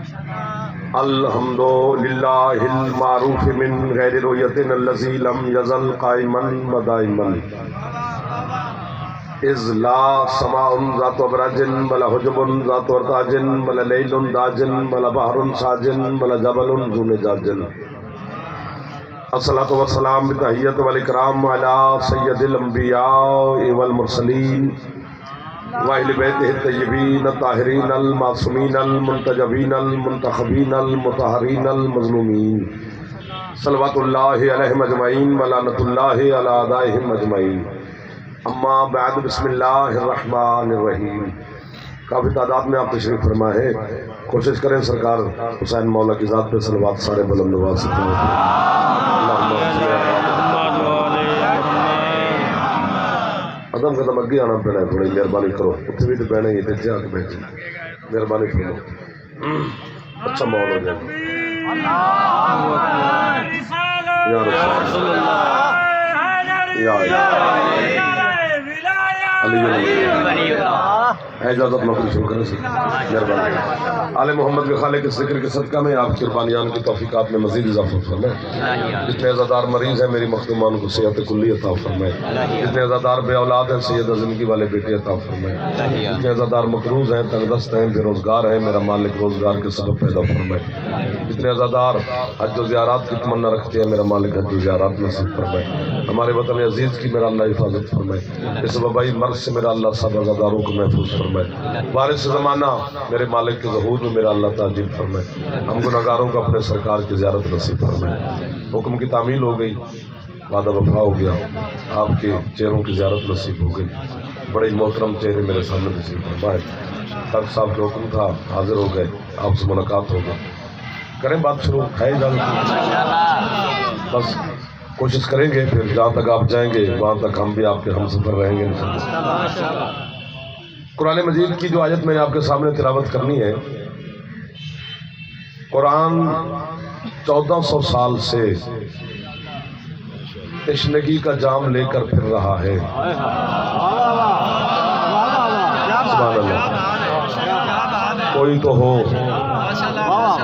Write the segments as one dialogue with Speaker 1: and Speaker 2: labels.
Speaker 1: الحمد للہ المعروف من غیر رویت الذی لم یزل قائما ودائما اذ لا سماء ذات ابراج ولا حجب ذات ارتاج ولا لیل داج ولا بحر ساج ولا جبل ذو لجاج الصلاۃ والسلام بتحیت والاکرام علی سید الانبیاء والمرسلین وَأَهْلِ بَيْتِهِ الطَّيِّبِينَ الطَّاهِرِينَ الْمَعْصُومِينَ الْمُنْتَجَبِينَ الْمُنْتَخَبِينَ الْمُطَهَّرِينَ الْمَظْلُومِينَ صلوات اللہ علیہم اجمعین ولعنۃ اللہ علی اعدائہم اجمعین اما بعد بسم اللہ الرحمن الرحیم۔ کافی تعداد میں آپ تشریف فرما ہے، کوشش کریں سرکار حسین مولا کی ذات پہ صلوات سارے بلند آواز سے پڑھیں۔ ادم قدم اگے آنا پینا ہے، تھوڑی مہربانی کرو، اتنے بھی تو بہنا ہی اتنے آ کے بیٹھے، مہربانی کرو، اچھا ماحول ہو جائے یا رسول اللہ یا علی اجازت نوکری شروع کریں سے مہربانی آل محمد کے خالق کے ذکر کے صدقہ میں آپ کی قربانیان کی توفیقات میں مزید اضافہ فرمائے۔ جتنے عزادار مریض ہیں میری مخدومان کو صحت کلی عطا فرمائے، جتنے عزادار بے اولاد ہیں سید زندگی والے بیٹے عطا فرمائے، جتنے عزادار مقروض ہیں تنگ دست ہیں بے روزگار ہیں میرا مالک روزگار کے سبب پیدا فرمائے، جتنے عزادار حج و زیارات کی تمنا رکھتے ہیں میرا مالک حج و زیارات نصیب فرمائے، ہمارے وطن عزیز کی میرا اللہ حفاظت فرمائے، اس وبائی مرض سے میرا اللہ سب عزاداروں کو محفوظ فرمائے، وارث زمانہ میرے مالک کے ظہور میں میرا اللہ تعجیل فرمائے، ہم گناہگاروں کو اپنے سرکار کی زیارت نصیب فرمائے۔ حکم کی تعمیل ہو گئی، وعدہ وفا ہو گیا، آپ کے چہروں کی زیارت نصیب ہو گئی، بڑے محترم چہرے میرے سامنے نصیب فرمائے، طارق صاحب جو حکم تھا حاضر ہو گئے، آپ سے ملاقات ہو گئی، کریں بات شروع ہے اجازت؟ بس کوشش کریں گے، پھر جہاں تک آپ جائیں گے وہاں تک ہم بھی آپ کے ہم سفر رہیں گے انشاءاللہ۔ قرآن مجید کی جو آیت میں نے آپ کے سامنے تلاوت کرنی ہے، قرآن 1400 سال سے تشنگی کا جام لے کر پھر رہا ہے، سبحان اللہ۔ کوئی تو ہو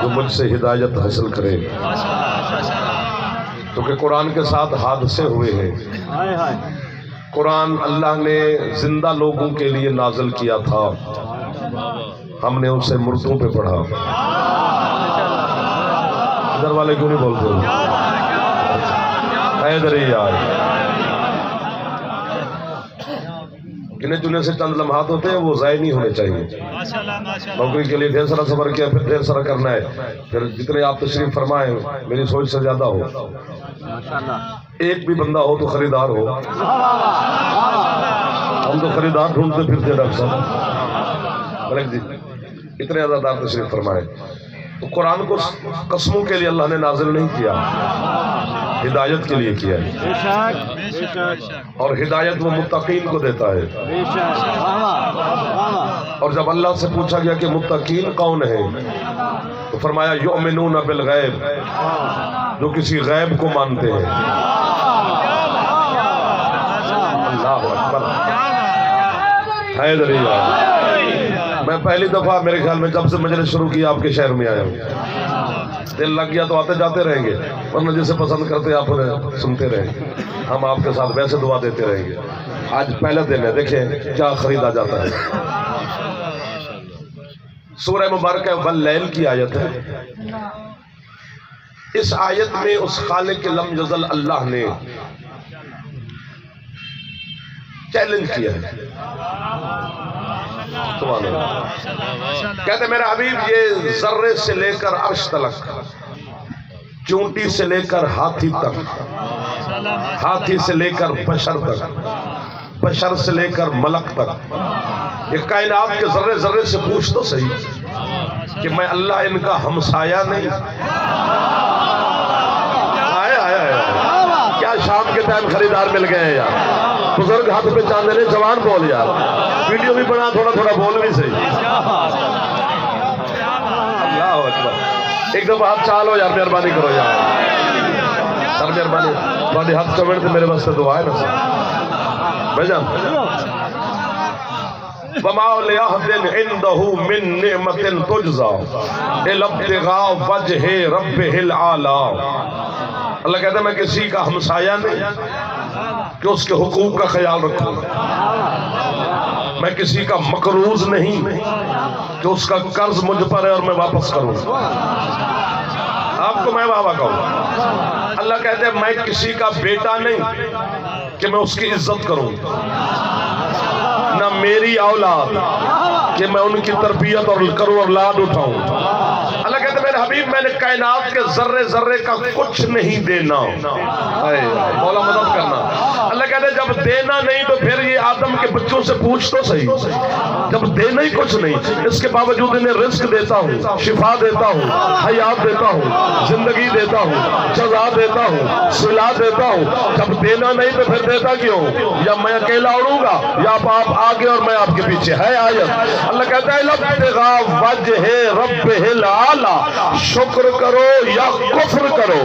Speaker 1: جو مجھ سے ہدایت حاصل کرے، کیونکہ قرآن کے ساتھ حادثے ہوئے ہیں۔ قرآن اللہ نے زندہ لوگوں کے لیے نازل کیا تھا، ہم نے اسے مردوں پہ پڑھا۔ ادھر والے کیوں نہیں بولتے ہو؟ ادھر ہی آئے، گنے چنے سے چند لمحات ہوتے ہیں، وہ ضائع نہیں ہونے چاہیے۔ نوکری کے لیے ڈھیر سارا سفر کیا، پھر ڈھیر سارا کرنا ہے، پھر جتنے آپ تشریف فرمائیں میری سوچ سے زیادہ ہو، ایک بھی بندہ ہو تو خریدار ہو، ہم تو خریدار ڈھونڈتے پھرتے ڈاکٹر صاحب، ملک جی اتنے عزادار تشریف فرمائے۔ تو قرآن کو قسموں کے لیے اللہ نے نازل نہیں کیا، ہدایت کے لیے کیا ہے، اور ہدایت وہ متقین کو دیتا ہے۔ اور جب اللہ سے پوچھا گیا کہ متقین کون ہیں تو فرمایا یؤمنون بالغیب، جو کسی غیب کو مانتے ہیں۔ اللہ اکبر، حیدری میں پہلی دفعہ میرے خیال میں جب سے مجلس شروع کی آپ کے شہر میں آیا ہوں، دل لگ گیا تو آتے جاتے رہیں گے، ورنہ جسے پسند کرتے آپ انہیں سنتے رہیں گے، ہم آپ کے ساتھ ویسے دعا دیتے رہیں گے۔ آج پہلا دن ہے، دیکھیں کیا خریدا جاتا ہے۔ سورہ مبارکہ واللیل کی آیت ہے، اس آیت میں اس خالق لم یزل اللہ نے چیلنج کیا ہے، سبحان اللہ۔ کہتے میرے حبیب یہ ذرے سے لے کر عرش تلک، چونٹی سے لے کر ہاتھی تک، ہاتھی سے لے کر بشر تک، بشر سے لے کر ملک تک، یہ کائنات کے ذرے ذرے سے پوچھ تو صحیح کہ میں اللہ ان کا ہمسایہ نہیں؟ کیا شام کے ٹائم خریدار مل گئے ہیں یار، بزرگ ہاتھ پہ چاندے نے، جوان بول یار، ویڈیو بھی بنا، تھوڑا تھوڑا بول بھی صحیح۔ اللہ اکبر، ایک دفعہ ہاتھ چالو یار، مہربانی کرو یار سر، مہربانی تھوڑی ہاتھ چوڑ تے میرے واسطے دعا ہے نا سر بھائی جان۔ وما لأحد عنده من نعمة تجزى إلا ابتغاء وجه ربه الأعلى. اللہ کہتا ہے میں کسی کا ہمسایہ نہیں کہ اس کے حقوق کا خیال رکھوں، میں کسی کا مقروض نہیں کہ اس کا قرض مجھ پر ہے اور میں واپس کروں. آپ کو میں بابا کہوں. اللہ کہتے ہیں میں کسی کا بیٹا نہیں کہ میں اس کی عزت کروں، نہ میری اولاد کہ میں ان کی تربیت اور کروں اور لاد اٹھاؤں. اللہ کہتے ہیں میرے حبیب میں نے کائنات کے ذرے ذرے کا کچھ نہیں دینا. مولا مدد کرنا. اللہ کہتے ہیں جب دینا نہیں تو پھر یہ آدم کے بچوں سے پوچھ تو صحیح. جب دینا ہی کچھ نہیں، اس کے باوجود انہیں رزق دیتا ہوں، شفا دیتا ہوں، حیات دیتا ہوں، زندگی دیتا ہوں، جزا دیتا ہوں، صلہ دیتا ہوں. جب دینا نہیں تو پھر دیتا کیوں؟ یا میں اکیلا اڑوں گا یا آپ آگے اور میں آپ کے پیچھے. ہے آیت. اللہ کہتا ہے لبتغاء وجہ ربہ العالی، شکر کرو یا کفر کرو،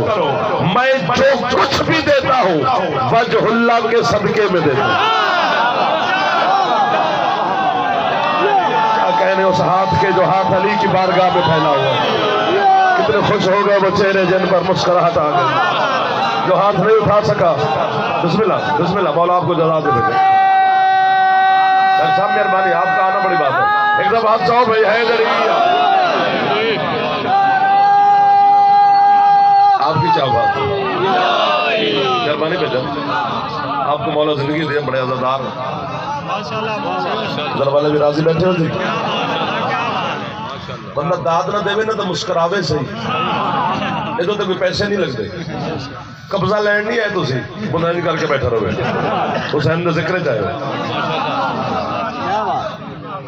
Speaker 1: میں جو کچھ بھی دیتا ہوں وجہ اللہ کے صدقے میں دیتا ہوں. کیا کہنے اس ہاتھ کے جو ہاتھ علی کی بارگاہ میں پھیلا ہوا ہے. کتنے خوش ہو گئے وہ چہرے جن پر مسکراہٹ آ گئی. جو ہاتھ نہیں اٹھا سکا، بسم اللہ بسم اللہ، مولا آپ کو جزا دے دے. صاحب مہربانی، آپ کا آنا بڑی بات ہے. ایک دم ہاتھ چاہو بھائی حیدری. آپ کی چاہ بات مہربانی پہ جب آپ کو مولا زندگی دے، بڑے عزادار ذرا والے بھی راضی بیٹھے ہو جی. بندہ داد نہ دے نا تو مسکراوے صحیح. ادھر تو کوئی پیسے نہیں لگتے. قبضہ لینڈ نہیں ہے تو سی بنائی کر کے بیٹھا رہو. حسین نے ذکر چاہے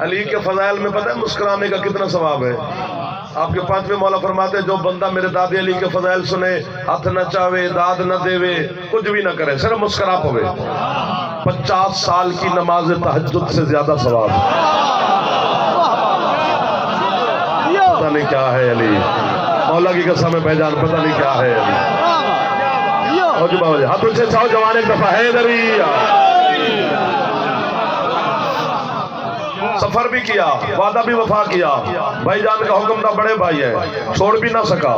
Speaker 1: علی کے فضائل میں پتہ ہے مسکرانے کا کتنا ثواب ہے. آپ کے پانچویں مولا فرماتے ہیں جو بندہ میرے دادی علی کے فضائل سنے، ہاتھ نہ چاہے، داد نہ دے، کچھ بھی نہ کرے، صرف مسکرا پوے، 50 سال کی نماز تہجد سے زیادہ ثواب. پتہ نہیں کیا ہے علی، مولا کی قسم ہے پہچان، پتہ نہیں کیا ہے علی. اور جو بابا جی ہاتھ اونچے چاہو جوان ایک دفعہ حیدری. سفر بھی کیا، وعدہ بھی وفا کیا. بھائی جان کا حکم تھا، بڑے بھائی ہے، چھوڑ بھی نہ سکا.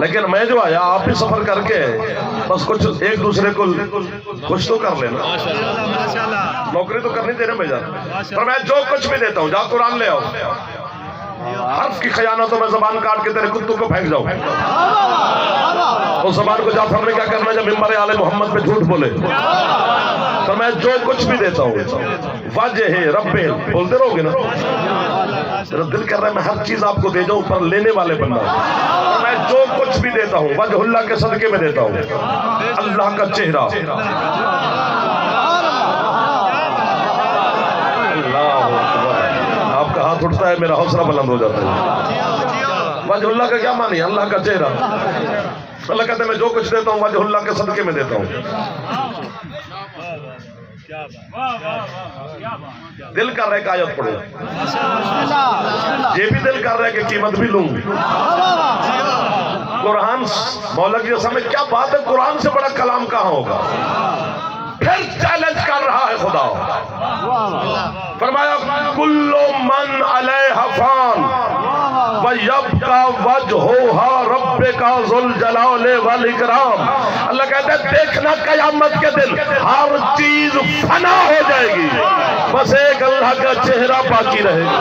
Speaker 1: لیکن میں جو آیا آپ بھی سفر کر کے بس کچھ ایک دوسرے کو خوش تو کر لینا. نوکری تو کرنی دے رہے بھائی جان، پر میں جو کچھ بھی دیتا ہوں جا قرآن لے آؤ. حرف کی خیانتوں میں زبان کاٹ کے تیرے کتوں کو پھینک جاؤ. اس زبان کو جعفر نے کیا کرنا جب ممبر آل محمد پہ جھوٹ بولے. پر میں جو کچھ بھی دیتا ہوں واجہ ہے رب بولتے رہو گے نا. میرا دل کر رہا ہے میں ہر چیز آپ کو دے جاؤں پر لینے والے بننا. میں جو کچھ بھی دیتا ہوں وجہ اللہ کے صدقے میں دیتا ہوں. اللہ کا چہرہ آپ کا ہاتھ اٹھتا ہے میرا حوصلہ بلند ہو جاتا ہے. وجہ اللہ کا کیا معنی ہے؟ اللہ کا چہرہ. اللہ کہتے ہیں میں جو کچھ دیتا ہوں وجہ اللہ کے صدقے میں دیتا ہوں. دل کر رہا ہے کہ آیت پڑھو، یہ بھی دل کر رہا ہے کہ قیمت بھی لوں. قرآن مولا کی قسم ہے کیا بات ہے، قرآن سے بڑا کلام کہاں ہوگا. پھر چیلنج کر رہا ہے خدا. فرمایا کل من علیہ فان وَيَبْقَى وَجْهُهَا رَبِّكَ ذُو الْجَلَالِ وَالْإِكْرَامِ. اللہ کہتا ہے دیکھنا قیامت کے دن ہر چیز فنا ہو جائے گی، بس ایک اللہ کا چہرہ باقی رہے گا.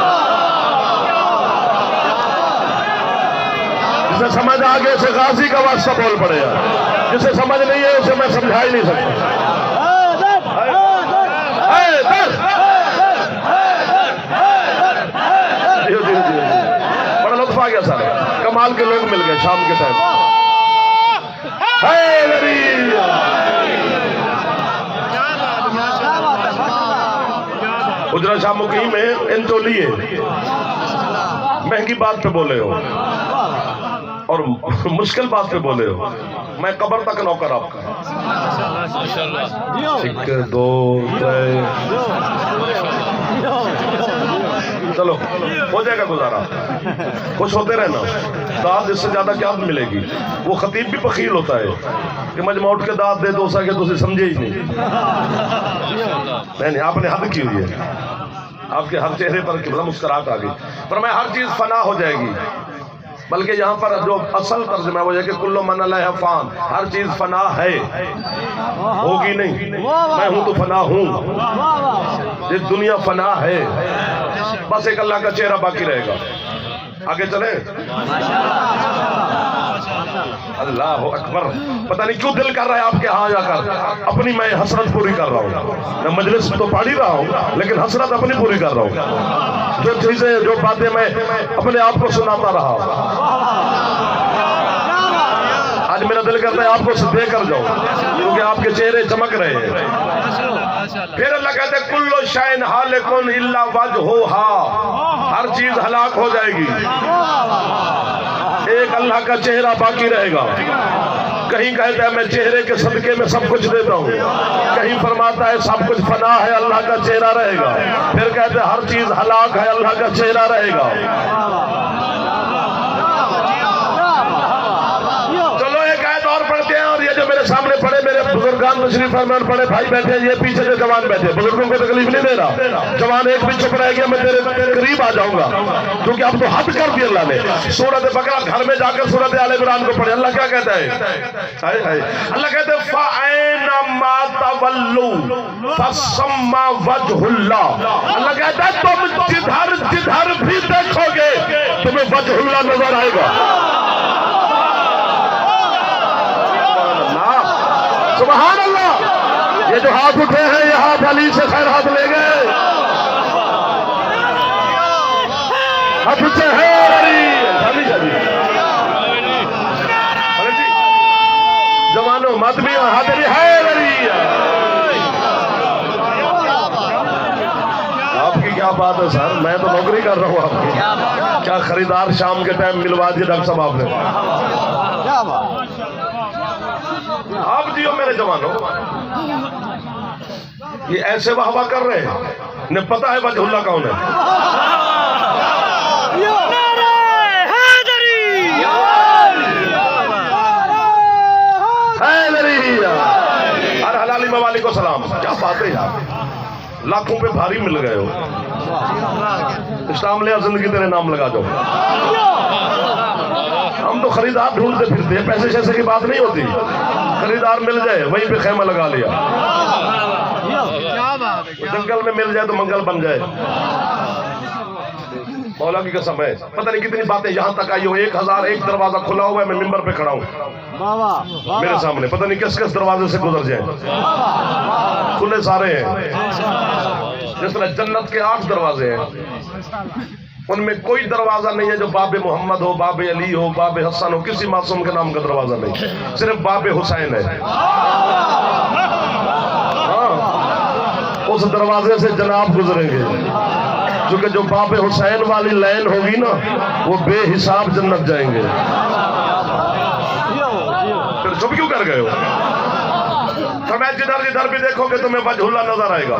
Speaker 1: جسے سمجھ آگے اسے غازی کا واسطہ بول پڑے گا، جسے سمجھ نہیں ہے اسے میں سمجھا ہی نہیں سکتا. بڑا لطف آ گیا سارے، کمال کے لوگ مل گئے شام کے ٹائم. اجرا شاہ مقیم ہے ان تو لیے مہنگی بات پہ بولے ہو اور مشکل بات پہ بولے ہو. میں قبر تک نوکر آپ کا. ایک دو چلو ہو جائے گا گزارا. خوش ہوتے رہنا. داد اس سے زیادہ کیا ملے گی. وہ خطیب بھی بخیل ہوتا ہے کہ مجمع اٹھ کے داد دے دو سا کہ تجھے سمجھے ہی نہیں. نہیں آپ نے حد کی ہوئی ہے. آپ کے ہر چہرے پر قبلہ مسکراہٹ آ گئی. فرمایا ہر چیز فنا ہو جائے گی. بلکہ یہاں پر جو اصل ترجمہ ہے وہ یہ کہ کل من علیہ فان، ہر چیز فنا ہے، ہوگی نہیں. میں ہوں تو فنا ہوں، یہ دنیا فنا ہے، بس ایک اللہ کا چہرہ باقی رہے گا. آگے چلیں. اللہ اکبر. پتہ نہیں کیوں دل کر رہا ہے آپ کے ہاں جا کر اپنی میں حسرت پوری کر رہا ہوں. میں مجلس تو پڑھ ہی رہا ہوں لیکن حسرت اپنی پوری کر رہا ہوں. جو چیزیں جو باتیں میں اپنے آپ کو سناتا رہا، آج میرا دل کرتا ہے آپ کو دے کر جاؤں کیونکہ آپ کے چہرے چمک رہے ہیں. پھر اللہ کہتے ہیں کل شیء ہالک الا وجہھا، ہر چیز ہلاک ہو جائے گی، ایک اللہ کا چہرہ باقی رہے گا. کہیں کہتا ہے میں چہرے کے صدقے میں سب کچھ دیتا ہوں، کہیں فرماتا ہے سب کچھ فنا ہے اللہ کا چہرہ رہے گا. پھر کہتے ہیں ہر چیز ہلاک ہے اللہ کا چہرہ رہے گا. اور یہ جو میرے سامنے پڑے میرے بزرگان تشریف فرمان پڑے بھائی بیٹھے، یہ پیچھے سے جوان بیٹھے، بزرگوں کو تکلیف نہیں دے رہا. جوان ایک بھی چپ رہ گیا میں تیرے قریب آ جاؤں گا کیونکہ اب تو حد کر دی اللہ نے. سورۃ بقرہ گھر میں جا کر سورۃ آل عمران کو پڑھے. اللہ کیا کہتا ہے؟ اللہ کہتا ہے فَأَيْنَمَا تَوَلُّوا فَثَمَّ وَجْهُ اللَّهِ. اللہ کہتا ہے تم جدھر بھی دیکھو گے تمہیں وجہ اللہ نظر آئے گا. سبحان اللہ. یہ جو ہاتھ اٹھے ہیں یہ ہاتھ علی سے خیر ہاتھ لے گئے. ہاتھ اٹھے جوانوں مت بھی ہاتھ ہے. آپ کی کیا بات ہے سر، میں تو نوکری کر رہا ہوں. آپ کی کیا خریدار شام کے ٹائم ملوا دیے ڈاکٹر صاحب آپ نے. آپ جیو میرے جوانوں. یہ ایسے واہ واہ کر رہے ہیں انہیں پتا ہے وجہ اللہ کون ہے. ہر حلالی موالی کو سلام. کیا بات ہے یار، لاکھوں پہ بھاری مل گئے ہو. اسلام لیا زندگی تیرے نام لگا دو. ہم تو خریدار ڈھونڈتے پھرتے ہیں، پیسے شیسے کی بات نہیں ہوتی. خریدار مل جائے وہیں پہ خیمہ لگا لیا. جنگل میں مل جائے تو منگل بن جائے. مولا کی قسم ہے پتہ نہیں کتنی باتیں یہاں تک آئی ہو. 1001 دروازہ کھلا ہوا ہے، میں ممبر پہ کھڑا ہوں میرے سامنے پتہ نہیں کس کس دروازے سے گزر جائیں. کھلے سارے ہیں. جس طرح جنت کے 8 دروازے ہیں ان میں کوئی دروازہ نہیں ہے جو باب محمد ہو، باب علی ہو، باب حسن ہو. کسی معصوم کے نام کا دروازہ نہیں، صرف باب حسین ہے. اس دروازے سے جناب گزریں گے کیونکہ جو باب حسین والی لائن ہوگی نا وہ بے حساب جنت جائیں گے. پھر چپ کیوں کر گئے ہو؟ فرمایا جدھر جدھر بھی دیکھو گے تمہیں وجہ اللہ نظر آئے گا.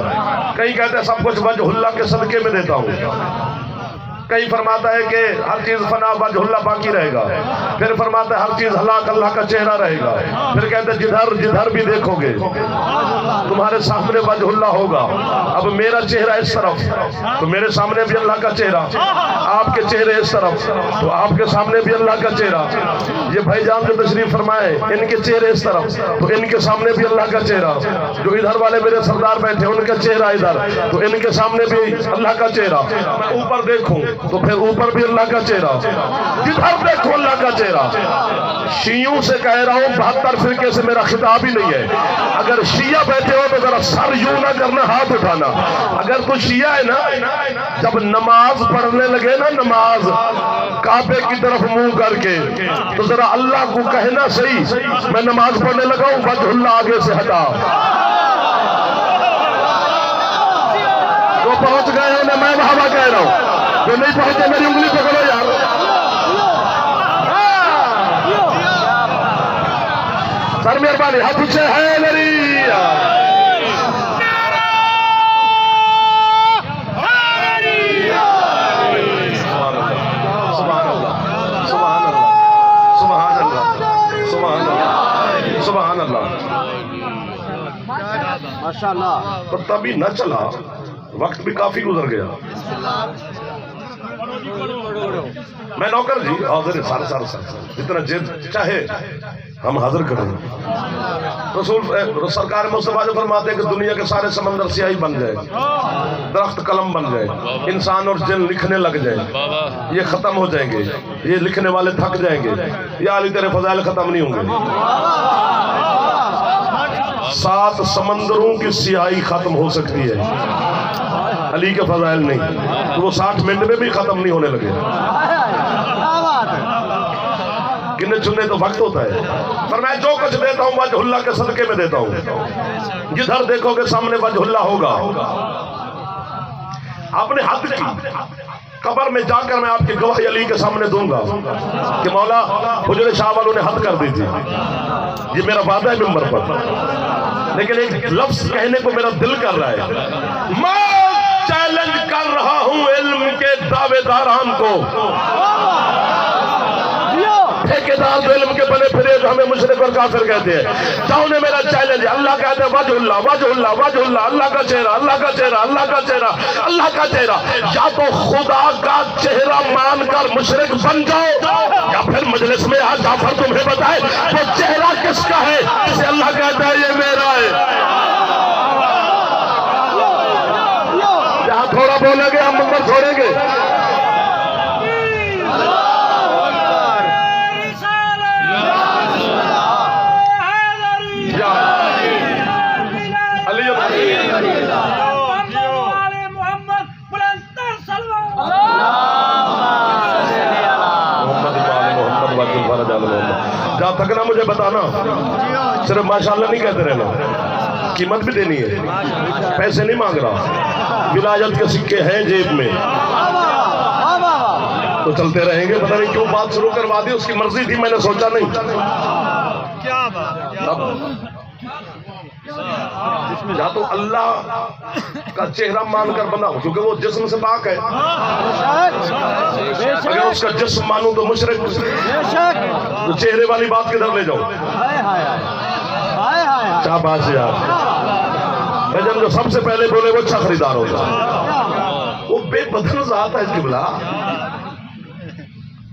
Speaker 1: کہیں کہتے ہیں سب کچھ وجہ اللہ کے صدقے میں دیتا ہوں. کہیں فرماتا ہے کہ ہر چیز فنا وجہ اللہ باقی رہے گا. پھر فرماتا ہے ہر چیز ہلاک اللہ کا چہرہ رہے گا. پھر کہتے ہیں جدھر جدھر بھی دیکھو گے تمہارے سامنے وجہ اللہ ہوگا. اب میرا چہرہ اس طرف تو میرے سامنے بھی اللہ کا چہرہ، آپ کے چہرے اس طرف تو آپ کے سامنے بھی اللہ کا چہرہ. یہ بھائی جان جو تشریف فرمائے ان کے چہرے اس طرف تو ان کے سامنے بھی اللہ کا چہرہ. جو ادھر والے میرے سردار بیٹھے ان کا چہرہ ادھر تو ان کے سامنے بھی اللہ کا چہرہ. میں اوپر دیکھوں تو پھر اوپر بھی اللہ کا چہرہ، جدھر دیکھو اللہ کا چہرہ. شیعوں سے کہہ رہا ہوں 72 فرقے سے میرا خطاب ہی نہیں ہے. اگر شیعہ بیٹھے ہو تو ذرا سر یوں نہ کرنا، ہاتھ اٹھانا. اگر تو شیعہ ہے نا، جب نماز پڑھنے لگے نا، نماز کعبے کی طرف منہ کر کے تو ذرا اللہ کو کہنا صحیح میں نماز پڑھنے لگا ہوں وجہ اللہ آگے سے ہٹا. جو پہنچ گئے ہیں میں وہاں کہہ رہا ہوں، جو نہیں پہنچے میری انگلی پکڑو یار. سر مہربانی ہاتھ اونچے ہے میری. سبحان اللہ سبحان اللہ سبحان اللہ سبحان اللہ سبحان اللہ. ماشاء اللہ. تو تبھی نہ چلا وقت بھی کافی گزر گیا. میں نوکر جی حاضر سارے جتنا چاہے ہم حاضر کریں. رسول سرکار مصطفیٰ جو فرماتے ہیں کہ دنیا کے سارے سمندر سیاہی بن جائے, درخت قلم بن جائے, انسان اور جن لکھنے لگ جائیں, یہ ختم ہو جائیں گے, یہ لکھنے والے تھک جائیں گے, یا علی تیرے فضائل ختم نہیں ہوں گے. 7 سمندروں کی سیاہی ختم ہو سکتی ہے, علی کے فضائل نہیں, تو وہ 60 منٹ میں بھی ختم نہیں ہونے لگے. گنے چننے تو وقت ہوتا ہے. پر میں جو کچھ دیتا ہوں وجہ اللہ کے صدقے میں دیتا ہوں. جدھر دیکھو گے سامنے وجہ اللہ ہوگا. آپ نے حد کی, قبر میں جا کر میں آپ کی گواہی علی کے سامنے دوں گا کہ مولا حجر شاہ والوں نے حد کر دی تھی, یہ میرا وعدہ ہے ممبر پر. لیکن ایک لفظ کہنے کو میرا دل کر رہا ہے. میں چیلنج کر رہا ہوں علم کے دعوے داران کو, ٹھیکیدار جو علم کے بنے پھرے جو ہمیں مشرک اور کافر کہتے ہیں. جاؤ نے میرا چیلنج ہے. اللہ کہتے ہیں وجہ اللہ وجہ اللہ وجہ اللہ, اللہ کا چہرہ اللہ کا چہرہ اللہ کا چہرہ اللہ کا چہرہ. یا تو خدا کا چہرہ مان کر مشرک بن جاؤ, یا پھر مجلس میں آ جعفر تمہیں بتائے وہ چہرہ کس کا ہے جسے اللہ کہتا ہے یہ میرا ہے. جہاں تھوڑا بولیں گے ہم منبر چھوڑیں گے. جہاں تک نہ مجھے بتانا, صرف ماشاءاللہ نہیں کہتے رہنا, قیمت بھی دینی ہے, پیسے نہیں مانگ رہا. ولایت کے سکے ہیں جیب میں تو چلتے رہیں گے. پتہ نہیں کیوں بات شروع کروا دی, اس کی مرضی تھی, میں نے سوچا نہیں. یا تو اللہ کا چہرہ مان کر بناؤ کیونکہ وہ جسم سے پاک ہے. اگر اس کا جسم مانوں تو مشرک, تو چہرے والی بات کدھر لے جاؤ. شاباش یار, بھجن جو سب سے پہلے بولے وہ اچھا خریدار ہوگا. وہ بے بدن ذات ہے قبلہ,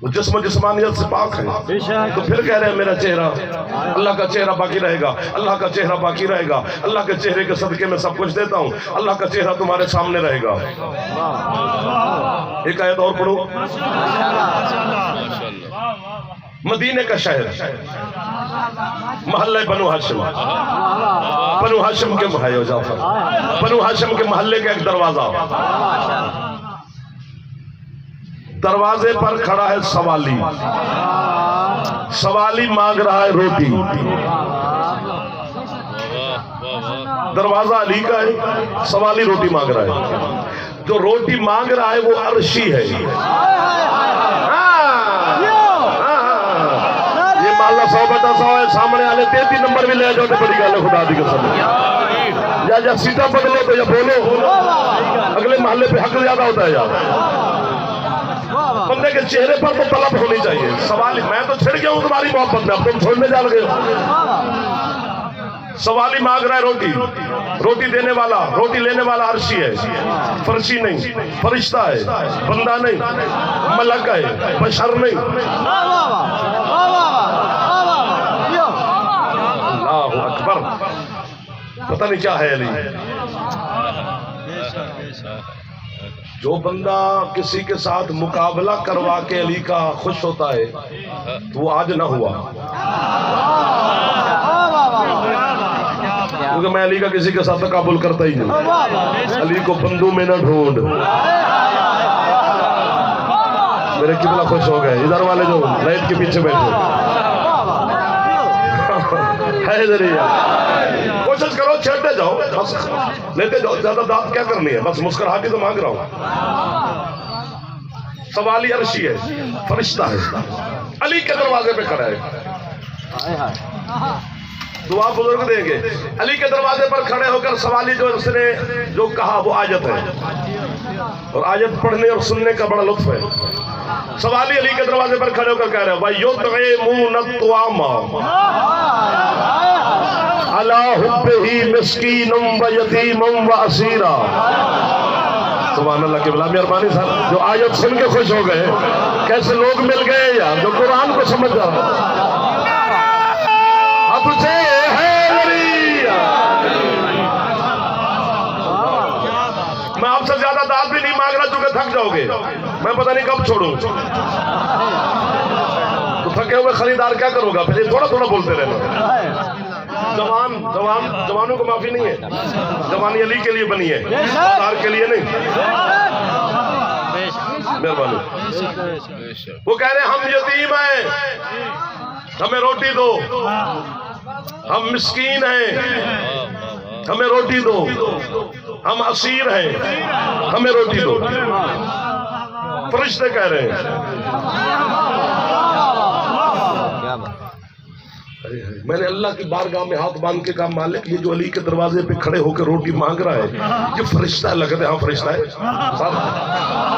Speaker 1: وہ جسم و جسمانیت سے پاک ہے. تو پھر کہہ رہے ہیں میرا چہرہ, اللہ کا چہرہ باقی رہے گا, اللہ کا چہرہ باقی رہے گا, اللہ کے چہرے کے صدقے میں سب کچھ دیتا ہوں, اللہ کا چہرہ تمہارے سامنے رہے گا. ایک آیت اور پڑھو. مدینے کا شہر, محلہ بنو ہاشم, بنو ہاشم کے بھائی جعفر, بنو ہاشم کے محلے کا ایک دروازہ, دروازے پر کھڑا ہے سوالی. سوالی مانگ رہا ہے روٹی. دروازہ علی کا ہے, سوالی روٹی مانگ رہا ہے. جو روٹی مانگ رہا ہے وہ عرشی ہے. یہ مالا 100 بٹا 100 ہے, سامنے والے 33 نمبر بھی لے جاؤ تو بڑی گل ہے. خدا دی قسم, یا سیٹا بدلو تو یا بولو, اگلے محلے پہ حق زیادہ ہوتا ہے یار. بندے کے چہرے پر تو طلب ہونی چاہیے. سوالی, میں تو چھڑ گیا ہوں تمہاری محبت میں, اب تم چھوڑنے جا رہے ہو. سوالی مانگ رہا ہے روٹی, روٹی دینے والا, روٹی لینے والا عرشی ہے, فرشی نہیں, فرشتہ ہے, بندہ نہیں, ملک ہے, بشر نہیں. اللہ اکبر, پتہ نہیں کیا ہے علی. جو بندہ کسی کے ساتھ مقابلہ کروا کے علی کا خوش ہوتا ہے تو وہ آج نہ ہوا. کیونکہ میں علی کا کسی کے ساتھ تقابل کرتا ہی نہیں. علی کو بندوں میں نہ ڈھونڈ. میرے قبلہ خوش ہو گئے, ادھر والے جو لائٹ کے پیچھے بیٹھے ہے ذریعہ. کوشش کرو چھڑتے جاؤ, بس لیتے جاؤ, زیادہ داد کیا کرنی ہے, بس مسکراہٹ ہی تو مانگ رہا ہوں. سوالی عرشی ہے, فرشتہ ہے, علی کے دروازے پہ کھڑا ہے. دعا بزرگ دیں گے. علی کے دروازے پر کھڑے ہو کر سوالی جو اس نے جو کہا وہ آیت ہے, اور آیت پڑھنے اور سننے کا بڑا لطف ہے. سوالی علی کے دروازے پر کھڑے ہو کر کہہ رہے ہیں وَيُطْعِمُونَ الطَّعَامَ عَلَىٰ حُبِّهِ مِسْكِينًا وَيَتِيمًا وَأَسِيرًا. سبحان اللہ کی بلا مہربانی سر جو آیت سن کے خوش ہو گئے کیسے لوگ مل گئے یار جو قرآن کو سمجھ رہا اب سے ہے میں آپ سے زیادہ داد بھی نہیں مانگ رہا چونکہ تھک جاؤ گے میں پتہ نہیں کب چھوڑوں تو تھکے ہوئے خریدار کیا کرو گا پھر تھوڑا تھوڑا بولتے رہنا جوانوں کو معافی نہیں ہے جوانی علی کے لیے بنی ہے خریدار کے لیے نہیں مہربانی وہ کہہ رہے ہیں ہم یتیم ہیں ہمیں روٹی دو ہم مسکین ہیں ہمیں روٹی دو ہم اسیر ہیں ہمیں روٹی دو فرشتے کہہ رہے ہیں میں نے اللہ کی بارگاہ میں ہاتھ باندھ کے کہا مالک یہ جو علی کے دروازے پہ کھڑے ہو کے روٹی مانگ رہا ہے یہ فرشتہ ہے لگتے ہاں فرشتہ ہے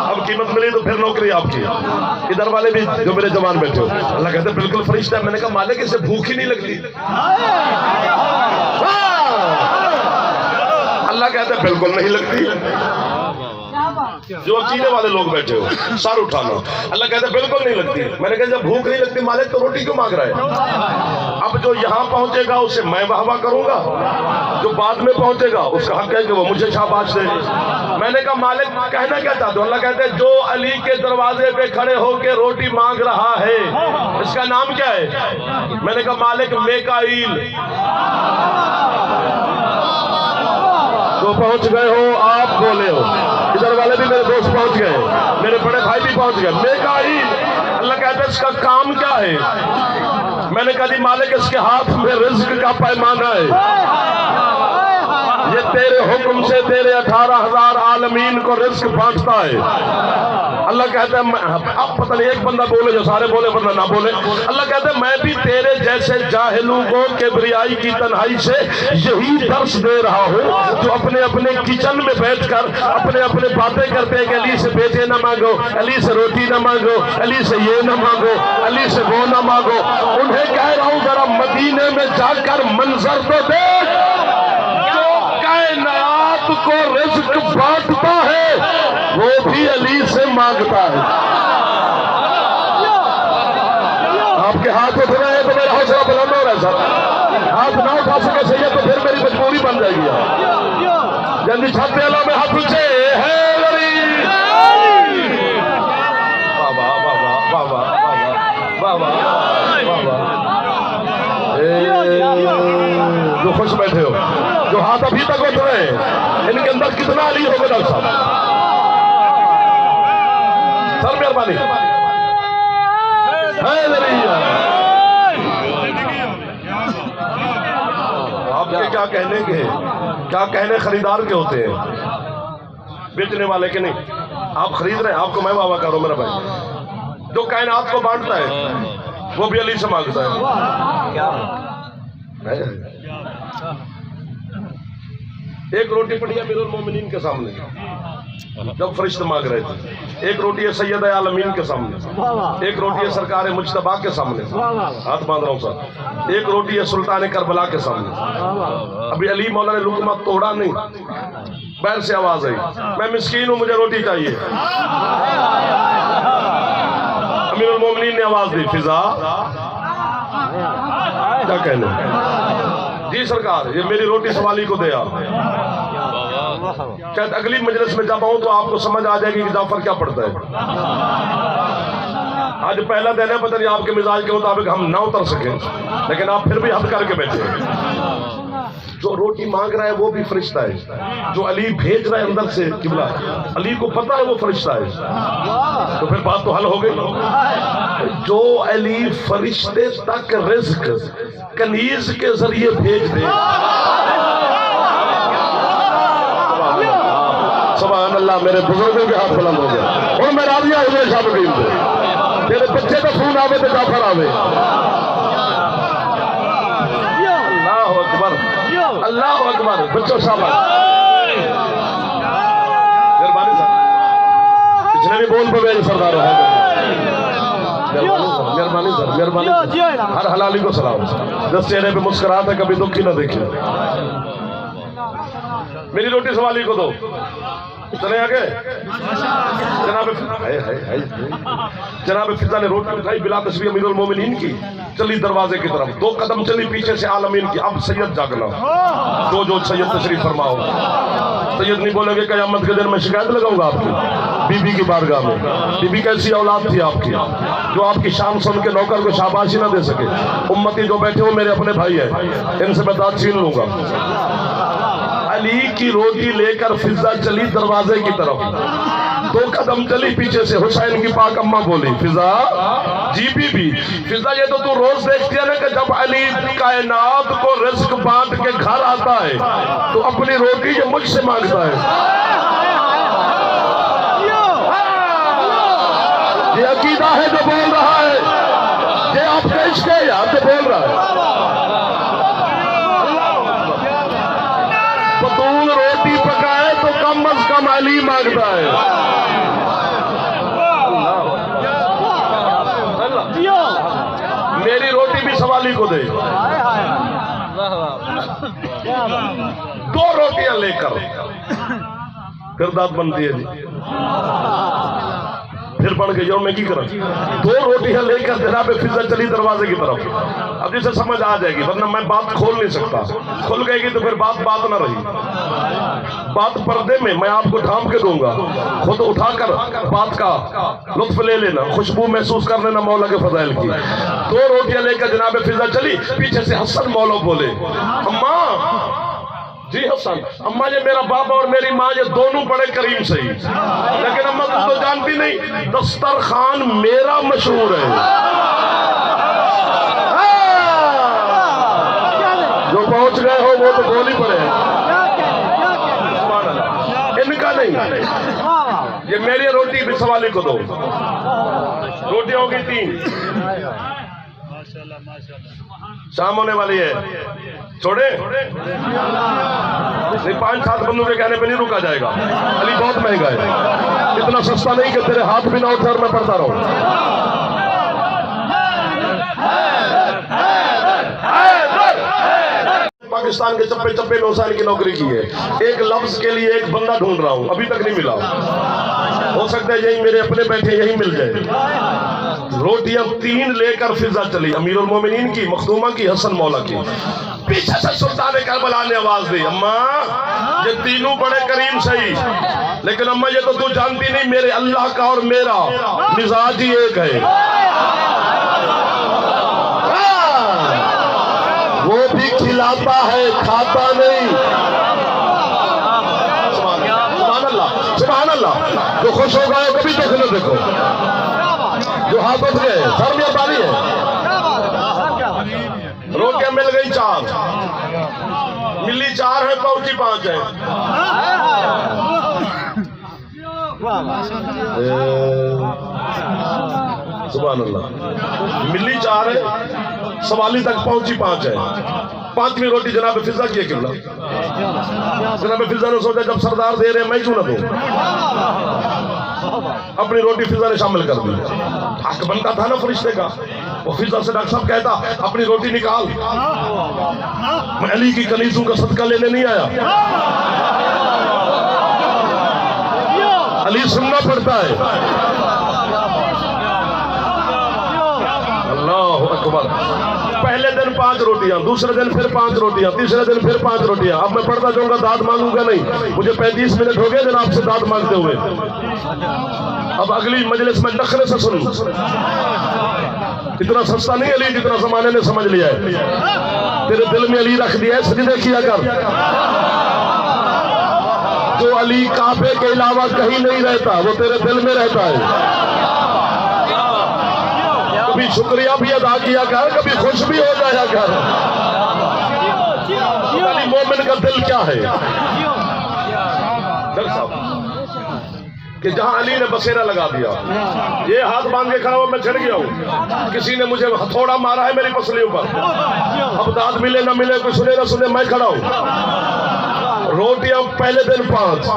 Speaker 1: اب قیمت ملی تو پھر نوکری آپ کی ادھر والے بھی جو میرے جوان بیٹھے ہو اللہ کہتے ہیں بالکل فرشتہ ہے میں نے کہا مالک اسے بھوک ہی نہیں لگتی اللہ کہتے ہیں بالکل نہیں لگتی جو عقیدے والے لوگ بیٹھے ہو سر اٹھانا اللہ کہتے ہیں بالکل نہیں لگتی میں نے کہا جب بھوک نہیں لگتی مالک تو روٹی کیوں مانگ رہا ہے اب جو یہاں پہنچے گا اسے میں واہ واہ کروں گا جو بعد میں پہنچے گا اس کا حق ہے کہ وہ مجھے شاباش دے میں نے کہا مالک کہنا کیا چاہتے ہو اللہ کہتے ہیں جو علی کے دروازے پہ کھڑے ہو کے روٹی مانگ رہا ہے اس کا نام کیا ہے میں نے کہا مالک میکائیل تو پہنچ گئے ہو آپ بولے ہو ادھر والے بھی میرے دوست پہنچ گئے میرے بڑے بھائی بھی پہنچ گئے میکائیل اللہ کہتے ہیں اس کا کام کیا ہے میں نے کہا جی مالک اس کے ہاتھ میں رزق کا پیمانہ ہے یہ تیرے حکم سے تیرے 18,000 عالمین کو رزق بانٹتا ہے اللہ کہتا ہے اب پتہ نہیں ایک بندہ بولے جو سارے بولے ورنہ نہ بولے اللہ کہتا ہے میں بھی تیرے جیسے جاہلوں کو کبریائی کی تنہائی سے یہی درس دے رہا ہوں جو اپنے اپنے کچن میں بیٹھ کر اپنے باتیں کرتے ہیں کہ علی سے بیٹے نہ مانگو علی سے روٹی نہ مانگو علی سے یہ نہ مانگو علی سے وہ نہ مانگو انہیں کہہ رہا ہوں ذرا مدینے میں جا کر منظر تو دیکھ جو کائنات کو رزق بانٹتا ہے وہ بھی علی سے مانگتا ہے آپ کے ہاتھ اٹھ رہے ہیں تو میرا حوصلہ بلند ہو رہا ہے سر ہاتھ نہ اٹھا سکے صحیح تو پھر میری مجبوری بن جائے گی جلدی چھت اللہ میں ہاتھ اٹھے ہے علی بابا بابا بابا بابا بابا جو خوش بیٹھے ہو جو ہاتھ ابھی تک اٹھ رہے ہیں ان کے اندر کتنا علی ہوگا ڈاکٹر صاحب سر مہربانی آپ کے کیا کہنے کے کیا کہنے خریدار کے ہوتے ہیں بیچنے والے کے نہیں آپ خرید رہے ہیں آپ کو میں واہ واہ کروں میرا بھائی جو کائنات کو بانٹتا ہے وہ بھی علی سے مانگتا ہے ایک روٹی پڑی امیر المومنین کے سامنے جب فرشتے مانگ رہے تھے ایک روٹی ہے سید عالمین کے سامنے ایک روٹی ہے سرکار مجتبیٰ کے سامنے ہاتھ باندھ رہا ہوں سر ایک روٹی ہے سلطان کربلا کے سامنے ابھی علی مولا نے لقمہ توڑا نہیں بیر سے آواز آئی میں مسکین ہوں مجھے روٹی چاہیے امیر المومنین نے آواز دی فضا کیا کہنے جی سرکار یہ میری روٹی سوالی کو دے آپ شاید اگلی مجلس میں جب آؤں تو آپ کو سمجھ آ جائے گی کہ جعفر کیا پڑھتا ہے آج پہلا دن ہے پتہ نہیں آپ کے مزاج کے مطابق ہم نہ اتر سکیں لیکن آپ پھر بھی حد کر کے بیٹھے جو روٹی مانگ رہا ہے وہ بھی فرشتہ ہے جو علی بھیج رہا ہے اندر سے قبلہ علی کو پتہ ہے وہ فرشتہ ہے تو پھر بات تو حل ہو گئی جو علی فرشتے تک رزق کنیز کے ذریعے بھیج دے سبحان اللہ میرے بزرگوں کے ہاتھ بلند ہو گیا اور میں راضی ہوں میرے شاہ بکریم سے تیرے بچے کا فون آوے تو جعفر آوے اللہ اکبر اللہ اکبر بچوں صاحب مہربانی صاحب پچھلے بھی بول پہ میری سردار ہے مہربانی سر مہربانی ہر حلالی کو سلام جس چہرے پہ مسکرات ہے کبھی دکھی نہ دیکھیں میری روٹی سوالی کو دو چلے آگے جناب فضا نے روٹی اٹھائی بلا تسبیح امیر المومنین کی، چلی دروازے کی طرف، 2 قدم چلی پیچھے سے عالمین کی، اب سید جاگنا، جو سید تشریف فرماؤ۔ سید نہیں بولیں گے قیامت کے دن میں شکایت لگاؤں گا آپ کی بی بی کی بارگاہ میں، بی بی کیسی اولاد تھی آپ کی جو آپ کی شان سن کے نوکر کو شاباشی نہ دے سکے۔ امتی جو بیٹھے ہو میرے اپنے بھائی ہیں، ان سے میں داد چھین لوں گا۔ علی کی روٹی لے کر فضا چلی دروازے کی طرف، 2 قدم چلی پیچھے سے، حسین کی پاک اماں بولی فضا جی بی بی، فضا یہ تو روز دیکھتی ہے نا کہ جب علی کائنات کو رزق بانٹ کے گھر آتا ہے تو اپنی روٹی یہ مجھ سے مانگتا ہے۔ یہ عقیدہ ہے جو بول رہا ہے، یہ آپ کے عشق ہے یہاں سے بول رہا ہے۔ فتول روٹی پکائے تو کم از کم علی مانگتا ہے۔ میری روٹی بھی سوالی کو دے، 2 روٹیاں لے کر کردات بنتی ہے جی، پھر بڑھ گئی اور میں کی کروں، 2 روٹیاں لے کر جناب فضا چلی دروازے کی طرف۔ اب جسے سمجھ آ جائے گی، ورنہ میں بات کھول نہیں سکتا، کھل گئے گی تو پھر بات نہ رہی، بات پردے میں میں آپ کو ڈھانپ کے دوں گا، خود اٹھا کر بات کا لطف لے لینا، خوشبو محسوس کر لینا مولا کے فضائل کی۔ 2 روٹیاں لے کر جناب فضا چلی، پیچھے سے حسن مولا بولے اماں جی حسن، اماں یہ میرا بابا اور میری ماں یہ دونوں بڑے کریم سے ہی، لیکن اماں تم تو جانتی نہیں دسترخوان میرا مشہور ہے، جو پہنچ گئے ہو وہ تو گولی پڑے ہیں، ان کا نہیں، یہ میری روٹی بھی سوالی کو دو، روٹیاں ہوگی 3، شام ہونے والی ہے، چھوڑے نہیں، 5-7 بندوں کے کہنے پہ نہیں رکا جائے گا، علی بہت مہنگا ہے، اتنا سستا نہیں کہ تیرے ہاتھ بھی نہ اٹھے اور میں پڑھتا رہوں۔ پاکستان کے چپے چپے میں حسین کی نوکری کی ہے، ایک لفظ کے لیے ایک بندہ ڈھونڈ رہا ہوں، ابھی تک نہیں ملا، ہو سکتا ہے یہی میرے اپنے بیٹھے یہی مل جائے۔ روٹیاں 3 لے کر فضا چلی، امیر المومنین کی، مخدومہ کی، حسن مولا کی، پیچھے سے سلطان کربلا نے آواز دی اماں یہ تینوں بڑے کریم صحیح، لیکن اماں یہ تو تو جانتی نہیں میرے اللہ کا اور میرا مزاج ہی ایک ہے، وہ بھی کھلاتا ہے کھاتا نہیں۔ سبحان اللہ سبحان اللہ، جو خوش ہو گئے کبھی دکھ نہ دیکھو، جو ہاتھ اٹھ گئے سر میں پانی ہے، روٹیاں مل گئی 4، ملی 4 ہے پہنچی 5 ہے، سبحان اللہ، ملی 4 ہے، سوالی تک پہنچی 5 ہے، 5ویں روٹی جناب فضا کی ہے قبلہ، جناب فضا نے سوچا جب سردار دے رہے ہیں میں کیوں نہ دوں، اپنی روٹی فضا نے شامل کر دی، حق بنتا تھا نا فرشتے کا، وہ فضا سے ڈاکٹر صاحب کہتا اپنی روٹی نکال، میں علی کی کنیزوں کا صدقہ لینے نہیں آیا، علی سننا پڑتا ہے، اللہ اکبر۔ پہلے دن 5 روٹیاں، دوسرے دن پھر 5 روٹیاں، تیسرے دن پھر 5 روٹیاں، اب میں پڑھتا جاؤں گا، داد مانگوں گا نہیں، مجھے 35 منٹ ہو گئے جناب سے داد مانگتے ہوئے، اب اگلی مجلس میں نخرے سے سنوں، اتنا سستا نہیں علی جتنا زمانے نے سمجھ لیا ہے، تیرے دل میں علی رکھ دیا ہے، سجدے کیا کر، جو علی کعبے کے علاوہ کہیں نہیں رہتا وہ تیرے دل میں رہتا ہے، کبھی شکریہ بھی ادا کیا کر، کبھی خوش بھی ہو جایا کر، علی مومن کا دل کیا ہے کہ جہاں علی نے بسیرا لگا دیا، یہ ہاتھ باندھ کے کھڑا ہوا میں چڑھ گیا ہوں، کسی نے مجھے ہتھوڑا مارا ہے میری پسلیوں پر، اب داد ملے نہ ملے کوئی سنے نہ سنے میں کھڑا ہوں، روٹیاں پہلے دن 5،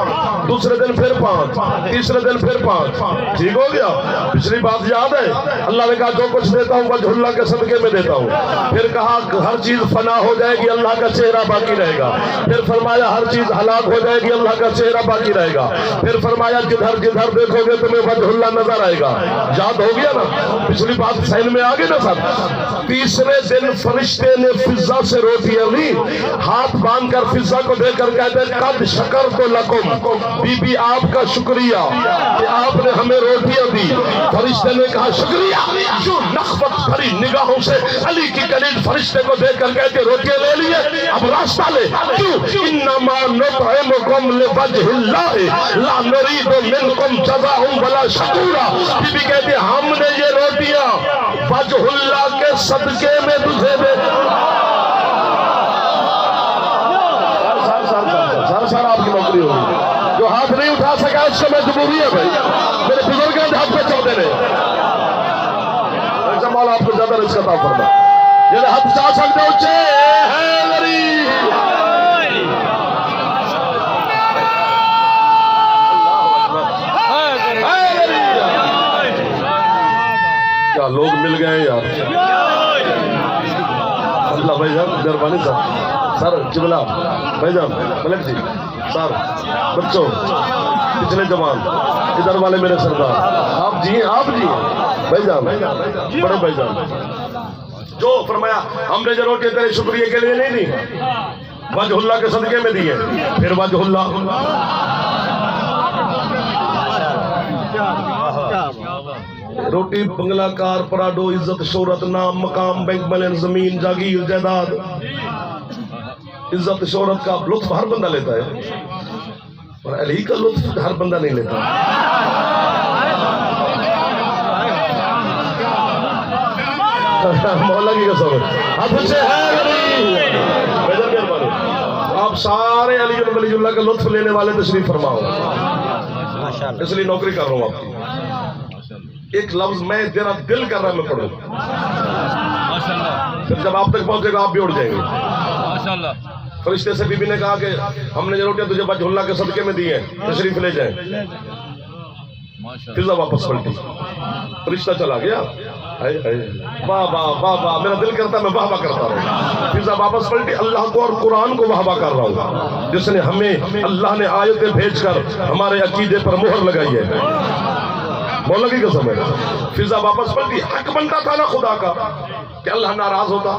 Speaker 1: دوسرے دن پھر 5، تیسرے دن پھر 5. ٹھیک ہو گیا؟ پچھلی بات یاد ہے؟ اللہ نے کہا جو کچھ دیتا ہوں وجہ اللہ کے صدقے میں دیتا ہوں. پھر کہا ہر چیز فنا ہو جائے گی، اللہ کا چہرہ باقی رہے گا. پھر فرمایا ہر چیز ہلاک ہو جائے گی، اللہ کا چہرہ باقی رہے گا. پھر فرمایا جدھر جدھر دیکھو گے تمہیں وجہ اللہ نظر آئے گا. یاد ہو گیا نا؟ پچھلی بات سین میں آگے نا سر. تیسرے دن فرشتے نے فضا سے روٹیاں لی، ہاتھ باندھ کر فضا کو دے کر کہتے ہیں قد شکرت لکم، بی بی آپ کا شکریہ کہ آپ نے ہمیں روٹیاں دی. فرشتے نے کہا شکریہ. جو نخوت بھری نگاہوں سے علی کی کلید فرشتے کو دے کر کہتے روٹیاں لے لیے، اب راستہ لے. کیوں؟ انما نطعمکم لوجہ اللہ لا نرید منکم جزاء ولا شکورا. بی بی کہتے ہیں ہم نے یہ روٹیاں وجہ اللہ کے صدقے میں تجھے دے. سر آپ کی نوکری ہوگی. جو ہاتھ نہیں اٹھا سکا اس سے مجبوری ہے بھائی. میرے بزرگ ہاتھ پہ چڑھتے رہے. مولا آپ کو زیادہ رزق عطا فرمائے. یہ ہاتھ چاہ سکتے ہو چے ہے لری. کیا لوگ مل گئے یار. اللہ بھائی جان مہربانی صاحب. سر جبلا بھائی جان ملک جی سر بچوں پچھلے جوان ادھر والے میرے سردار آپ جی بھائی جان بڑے بھائی جان جو فرمایا ہم نے جو روٹی تیرے شکریہ کے لیے نہیں دی، وجہ اللہ کے صدقے میں دی ہے. پھر وجہ اللہ روٹی بنگلہ کار پراڈو عزت شہرت نام مقام بینک بیلنس زمین جاگیر جائیداد. عزت شہرت کا لطف ہر بندہ لیتا ہے اور علی کا لطف ہر بندہ نہیں لیتا. مولا کی قسم آپ سارے علی ولی اللہ کا لطف لینے والے تشریف فرماؤ. اس لیے نوکری کر رہا ہوں آپ کی. ایک لفظ میں تیرا دل کر رہا میں پڑھوں، پھر جب آپ تک پہنچے گا آپ بھی اڑ جائیں گے. فرشتے سے بی بی نے کہا کہ ہم نے روٹیاں تجھے وجہ اللہ کے صدقے میں دی ہیں، تشریف لے جائیں. فضا واپس پلٹی، فرشتہ چلا گیا. واہ واہ واہ واہ میرا دل کرتا میں واہ واہ کرتا رہا. فضا واپس پلٹی. اللہ کو اور قرآن کو واہ واہ کر رہا ہوں جس نے ہمیں اللہ نے آیتیں بھیج کر ہمارے عقیدے پر مہر لگائی ہے. مولا کی قسم ہے. فضا واپس پلٹی. حق بنتا تھا نا خدا کا کہ اللہ ناراض ہوتا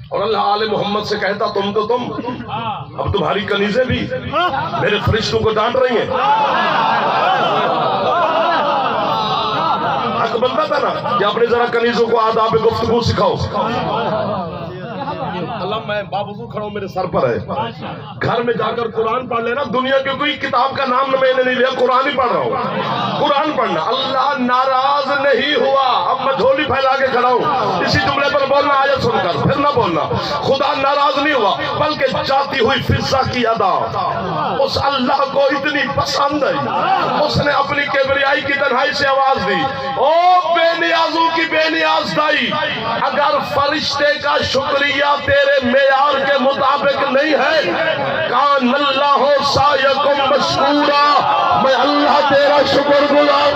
Speaker 1: اور اللہ آل محمد سے کہتا تم تو تم، اب تمہاری کنیزیں بھی میرے فرشتوں کو ڈانٹ رہی ہیں. حق بنتا تھا نا کہ اپنے ذرا کنیزوں کو آداب گفتگو سکھاؤ. اللہ میں باوضو کھڑا ہوں میرے سر پر ہے. گھر میں جا کر قرآن پڑھ لینا. دنیا کی کوئی کتاب کا نام میں نے نہیں لیا، قرآن ہی پڑھ رہا ہوں. قرآن پڑھنا. اللہ ناراض نہیں ہوا. اب میں جھولی پھیلا کے کھڑا ہوں اسی جملے پر بولنا آیت سن کر پھر نہ بولنا. خدا ناراض نہیں ہوا بلکہ جاتی ہوئی فضا کی ادا اس اللہ کو اتنی پسند ہے اس نے اپنی کبریائی کی تنہائی سے آواز دی. او بے نیازوں کی بے نیاز دائی، اگر فرشتے کا شکریہ تیرے معیار کے مطابق نہیں ہے، کان اللہ سایکم مشکورا، میں اللہ تیرا شکر گزار.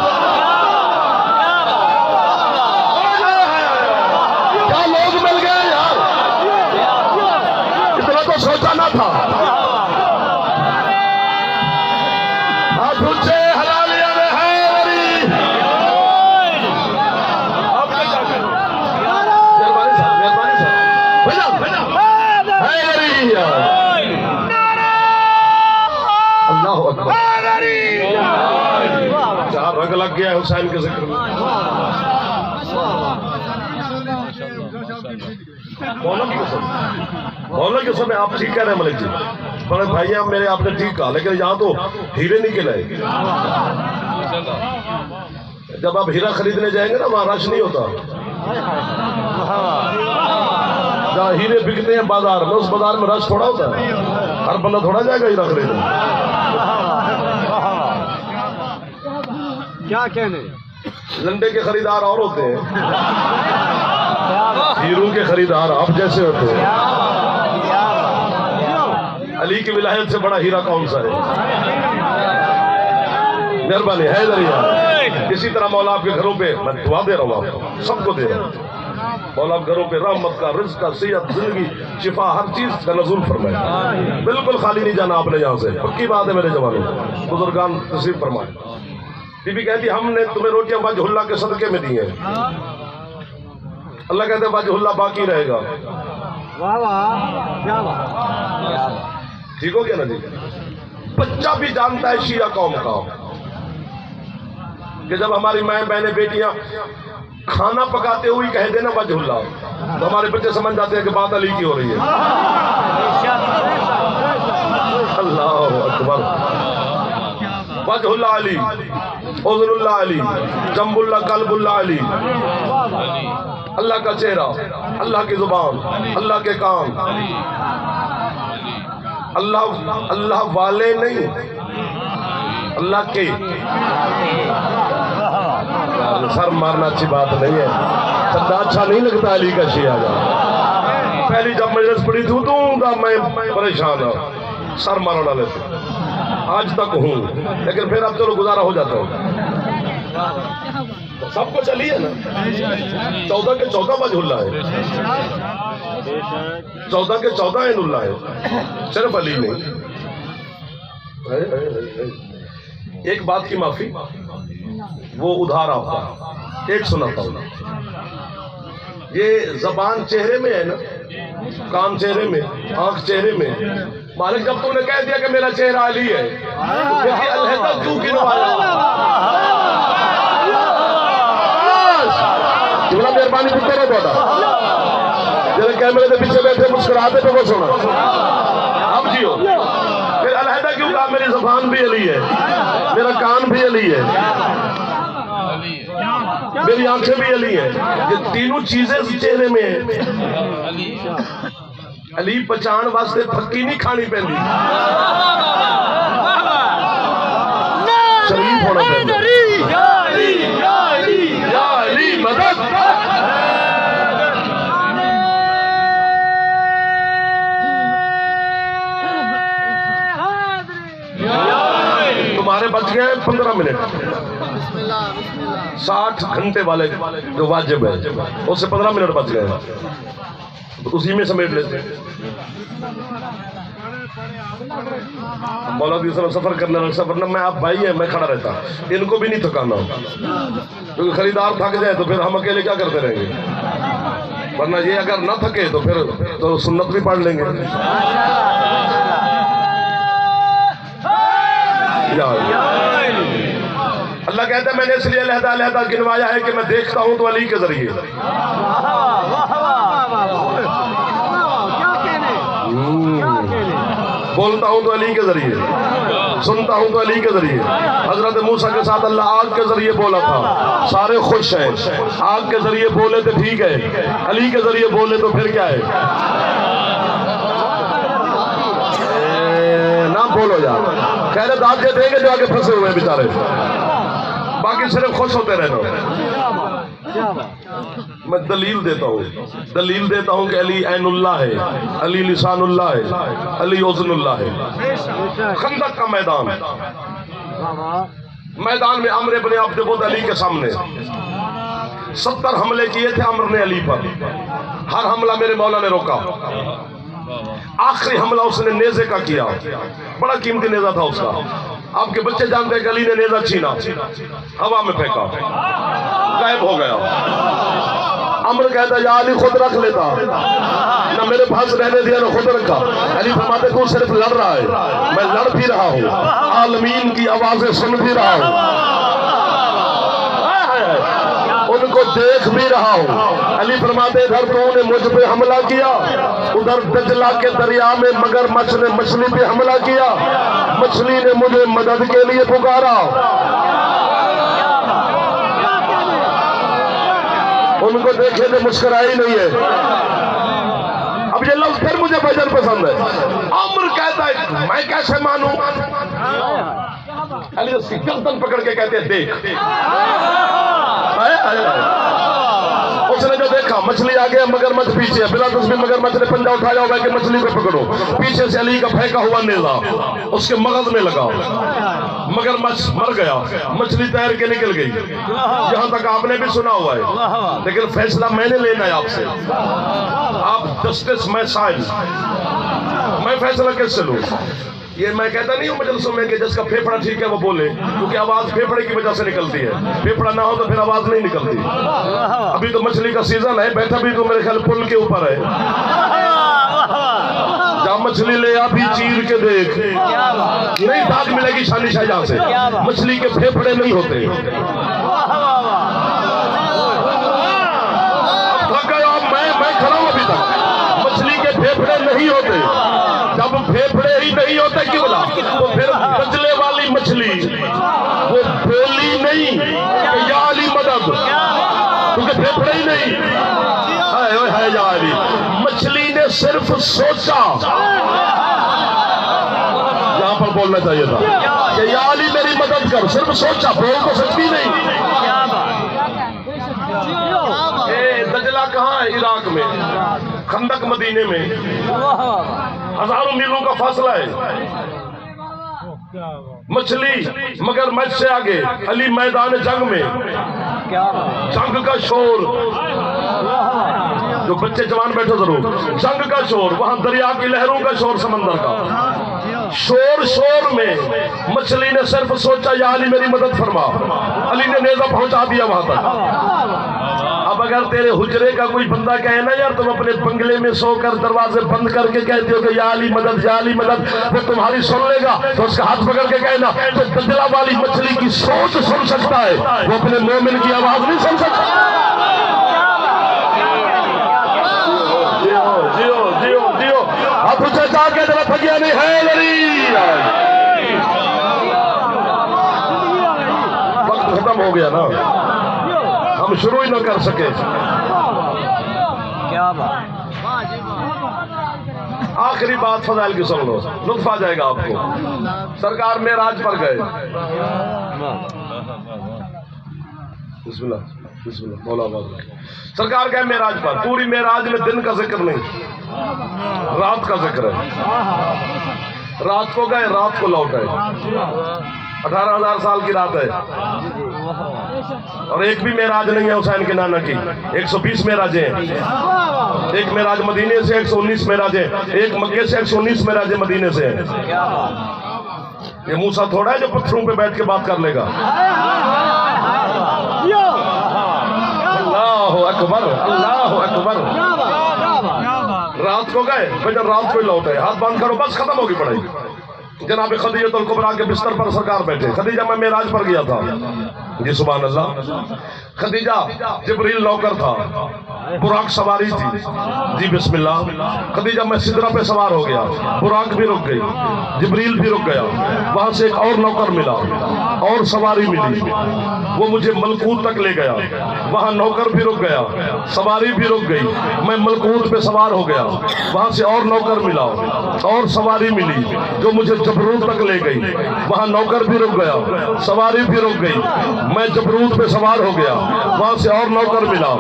Speaker 1: کیا لوگ مل گئے یار، اتنا تو سوچا نہ تھا. ہاتھ اونچے حلالیہ میں ہے اللہ اکبر. جہاں رنگ لگ گیا ہے حسین کے ذکر میں. مولا کی قسم آپ ٹھیک کہہ رہے ہیں ملک جی. بڑے بھائی ہم میرے آپ نے ٹھیک کہا لیکن یہاں تو ہیرے نہیں کھلائے. جب آپ ہیرا خریدنے جائیں گے نا وہاں رش نہیں ہوتا. جہاں ہیرے بکتے ہیں بازار میں اس بازار میں رش تھوڑا ہوتا ہے. ہر بندہ تھوڑا جائے گا ہیرا خریدنے.
Speaker 2: کیا کہنے
Speaker 1: لنڈے کے خریدار اور ہوتے ہیں، ہیرو کے خریدار آپ جیسے ہوتے ہیں. علی کی ولایت سے بڑا ہیرا کون سا ہے؟ مہربانی ہے ذریعہ. اسی طرح مولا آپ کے گھروں پہ میں دعا دے رہا ہوں، آپ کو سب کو دے رہا ہوں، مولا آپ گھروں پہ رحمت کا، رزق کا، صحت، زندگی، شفا، ہر چیز کا نزول فرمائے. بالکل خالی نہیں جانا آپ نے یہاں سے، پکی بات ہے میرے جوانوں. بزرگان تشریف فرمائے. بی بی کہتی ہم نے تمہیں روٹیاں وجہ اللہ کے صدقے میں دی ہیں. اللہ کہتے ہیں وجہ اللہ باقی رہے گا. ٹھیک ہو گیا نا جی؟ بچہ بھی جانتا ہے شیعہ قوم کا کہ جب ہماری مائیں بہنیں بیٹیاں کھانا پکاتے ہوئی کہہ دینا وجہ اللہ، تو ہمارے بچے سمجھ جاتے ہیں کہ بات علی کی ہو رہی ہے. اللہ اکبر. وجہ اللہ علی، اذن اللہ علی، جنب اللہ، قلب اللہ علی. اللہ کا چہرہ، اللہ کی زبان، اللہ کے کان. اللہ والے نہیں، اللہ کے. سر مارنا اچھی بات نہیں ہے، سب اچھا نہیں لگتا علی کا شیعہ جا. پہلی جب مجلس پڑھی تھی تو میں پریشان ہوں، سر مارنا لیتے آج تک ہوں، لیکن پھر اب چلو گزارا ہو جاتا ہوں. سب کچھ علی ہے نا. 14 کے 14 وجہ اللہ ہے، 14 کے 14 عین اللہ ہے، صرف علی نہیں. ایک بات کی معافی، وہ ادھار آپ کا ایک سناتا ہوں. یہ زبان چہرے میں ہے نا، کان چہرے میں، آنکھ چہرے میں. مالک جب تم نے کہہ دیا کہ میرا چہرہ علی ہے، علیحدہ کیوں گنوایا؟ جملہ مہربانی پتہ رہا تھا جب کیمرے کے پیچھے بیٹھے مسکراتے تو وہ سونا اب جیو. پھر علیحدہ کیوں کہا؟ میری زبان بھی علی ہے، میرا کان بھی علی ہے، میری آنکھیں بھی علی ہیں. یہ تینوں چیزیں چہرے میں ہیں. علی پہچان واسطے پھکی نہیں کھانی پہنی، شریف ہونا پہنی. یا علی مدد. تمہارے بچ گئے 15 منٹ. 60 گھنٹے والے جو واجب ہے اس سے 15 منٹ بچ گئے، اسی میں سمیٹ لیتے. مولا کی طرف سفر کرنے والا سفر نہ میں آپ بھائی ہیں، میں کھڑا رہتا، ان کو بھی نہیں تھکانا کیونکہ خریدار تھک جائے تو پھر ہم اکیلے کیا کرتے رہیں گے. ورنہ یہ اگر نہ تھکے تو پھر تو سنت بھی پڑھ لیں گے. اللہ کہتا ہے میں نے اس لیے علیحدہ علیحدہ گنوایا ہے کہ میں دیکھتا ہوں تو علی کے ذریعے. بولتا ہوں تو علی کے ذریعے، سنتا ہوں تو علی کے ذریعے. حضرت موسیٰ کے ساتھ اللہ آگ کے ذریعے بولا تھا، سارے خوش ہیں. آگ کے ذریعے بولے تو ٹھیک ہے، علی کے ذریعے بولے تو پھر کیا ہے؟ نہ بولو یار، خیر داد یہ دیں گے جو آگے پھنسے ہوئے بیچارے، باقی صرف خوش ہوتے رہنا. میں دلیل دیتا ہوں کہ علی عین اللہ ہے، علی لسان اللہ ہے، علی اذن اللہ ہے. خندق کا میدان میں عمرو ابن عبد ود علی کے سامنے 70 حملے کیے تھے عمرو نے علی پر. ہر حملہ میرے مولا نے روکا. آخری حملہ اس نے نیزے کا کیا، بڑا قیمتی نیزہ تھا اس کا. آپ کے بچے جانتے ہیں کہ علی نے نیزہ چھینا، ہوا میں پھینکا، غائب ہو گیا. عمرو کہتا یا علی خود رکھ لیتا، نہ میرے پاس رہنے دیا نہ خود رکھا. علی فرماتے تو صرف لڑ رہا ہے، میں لڑ بھی رہا ہوں، عالمین کی آوازیں سن بھی رہا ہوں، ان کو دیکھ بھی رہا ہوں. علی فرماتے ادھر تو نے مجھ پہ حملہ کیا، ادھر دجلہ کے دریا میں مگر مچھ نے مچھلی پہ حملہ کیا، مچھلی نے مجھے مدد کے لیے پکارا. ان کو دیکھے تو مسکرائی نہیں ہے. اب یہ لفظ پھر مجھے بجر پسند ہے. عمرو کہتا ہے میں کیسے مانوں؟ علی اس کی گردن پکڑ کے کہتے ہیں دیکھ. اس نے جو دیکھا دیکھا مچھلی آگے مگرمچھ پیچھے، بلا تسبیح مگرمچھ نے پنجہ اٹھایا ہوا ہے کہ مچھلی کو پکڑو، پیچھے سے علی کا پھینکا ہوا نیزہ اس کے مغز میں لگا، مگرمچھ مر گیا، مچھلی تیر کے نکل گئی۔ یہاں تک آپ نے بھی سنا ہوا ہے، لیکن فیصلہ میں نے لینا ہے آپ سے، آپ جسٹس میں سائل، میں فیصلہ کس سے لوں؟ یہ میں کہتا نہیں ہوں مجلسوں میں کہ جس کا پھیپھڑا ٹھیک ہے وہ بولے، کیونکہ آواز پھیپھڑے کی وجہ سے نکلتی ہے، پھیپھڑا نہ ہو تو پھر آواز نہیں نکلتی۔ ابھی تو مچھلی کا سیزن ہے، بیٹھا بھی تو میرے خیال پل کے اوپر ہے، جہاں مچھلی لے ابھی چیر کے دیکھ، نہیں داغ ملے گی شانی شاہجہاں سے، مچھلی کے پھیپھڑے نہیں ہوتے۔ میں کھڑا ہوں ابھی تک، مچھلی کے پھیپھڑے نہیں ہوتے، جب پھیپھڑے ہی نہیں ہوتے کیوں بولا تو پھر گجلے والی مچھلی وہ بولی نہیں کہ یا علی مدد، کیونکہ پھیپھڑے ہی نہیں ہے یا علی۔ مچھلی نے صرف سوچا، یہاں پر بولنا چاہیے تھا کہ یا علی میری مدد کر، صرف سوچا، بول تو سکتی نہیں۔ دجلہ کہاں ہے؟ عراق میں، خندق مدینے میں، ہزاروں میلوں کا فاصلہ ہے۔ مچھلی مگرمچھ سے آگے، علی میدان جنگ میں، جنگ کا شور، جو بچے جوان بیٹھو ضرور، جنگ کا شور، وہاں دریا کی لہروں کا شور، سمندر کا شور میں مچھلی نے صرف سوچا یا علی میری مدد فرما، علی نے نیزہ پہنچا دیا وہاں تک۔ اب اگر تیرے حجرے کا کوئی بندہ کہے نا یار تم اپنے بنگلے میں سو کر دروازے بند کر کے کہتے ہو کہ یا علی مدد یا علی مدد، وہ تمہاری سن لے گا تو اس کا ہاتھ پکڑ کے کہنا تو دجلہ والی مچھلی کی سوچ سن سکتا ہے، وہ اپنے مومن کی آواز نہیں سن سکتا۔ جیو جیو جیو، ہاتھ اونچے جا کے جب تھکیا نہیں ہے لڑی، وقت ختم ہو گیا نا، ہم شروع ہی نہ کر سکے۔ کیا بات، آخری بات فضائل کی سن لو، لطف آ جائے گا آپ کو۔ سرکار معراج پر گئے، بسم اللہ بسم اللہ مولا بابا، سرکار گئے معراج پر، پوری معراج میں دن کا ذکر نہیں، رات کا ذکر ہے۔ رات کو گئے، رات کو لوٹ آئے، 18,000 سال کی رات ہے، اور ایک بھی معراج نہیں ہے حسین کے نانا کی، 120 معراجیں ہیں، ایک معراج مدینے سے 119 معراجیں، ایک مکے سے 119 معراجیں مدینے سے ہیں۔ یہ موسیٰ تھوڑا ہے جو پتھروں پہ بیٹھ کے بات کر لے گا۔ اللہ اکبر اللہ اکبر۔ رات کو گئے، بجر رات کو ہی لوٹے، ہاتھ باندھ کرو، بس ختم ہوگی پڑھائی۔ جناب خدیجہ الکبریٰ کے بستر پر سرکار بیٹھے، خدیجہ میں معراج پر گیا تھا، جی سبحان اللہ۔ خدیجہ جبریل نوکر تھا، براق سواری تھی، جی بسم اللہ۔ خدیجہ میں سدرہ پہ سوار ہو گیا، براق بھی رک گئی، جبریل بھی رک گیا، وہاں سے ایک اور نوکر ملا اور سواری ملی، وہ مجھے ملکوت تک لے گیا، وہاں نوکر بھی رک گیا، سواری بھی رک گئی، میں ملکوت پہ سوار ہو گیا، وہاں سے اور نوکر ملا اور سواری ملی جو مجھے جبروت تک لے گئی، وہاں نوکر بھی رک گیا، سواری بھی رک گئی، میں جبروت پہ سوار ہو گیا، وہاں سے اور نوکر ملا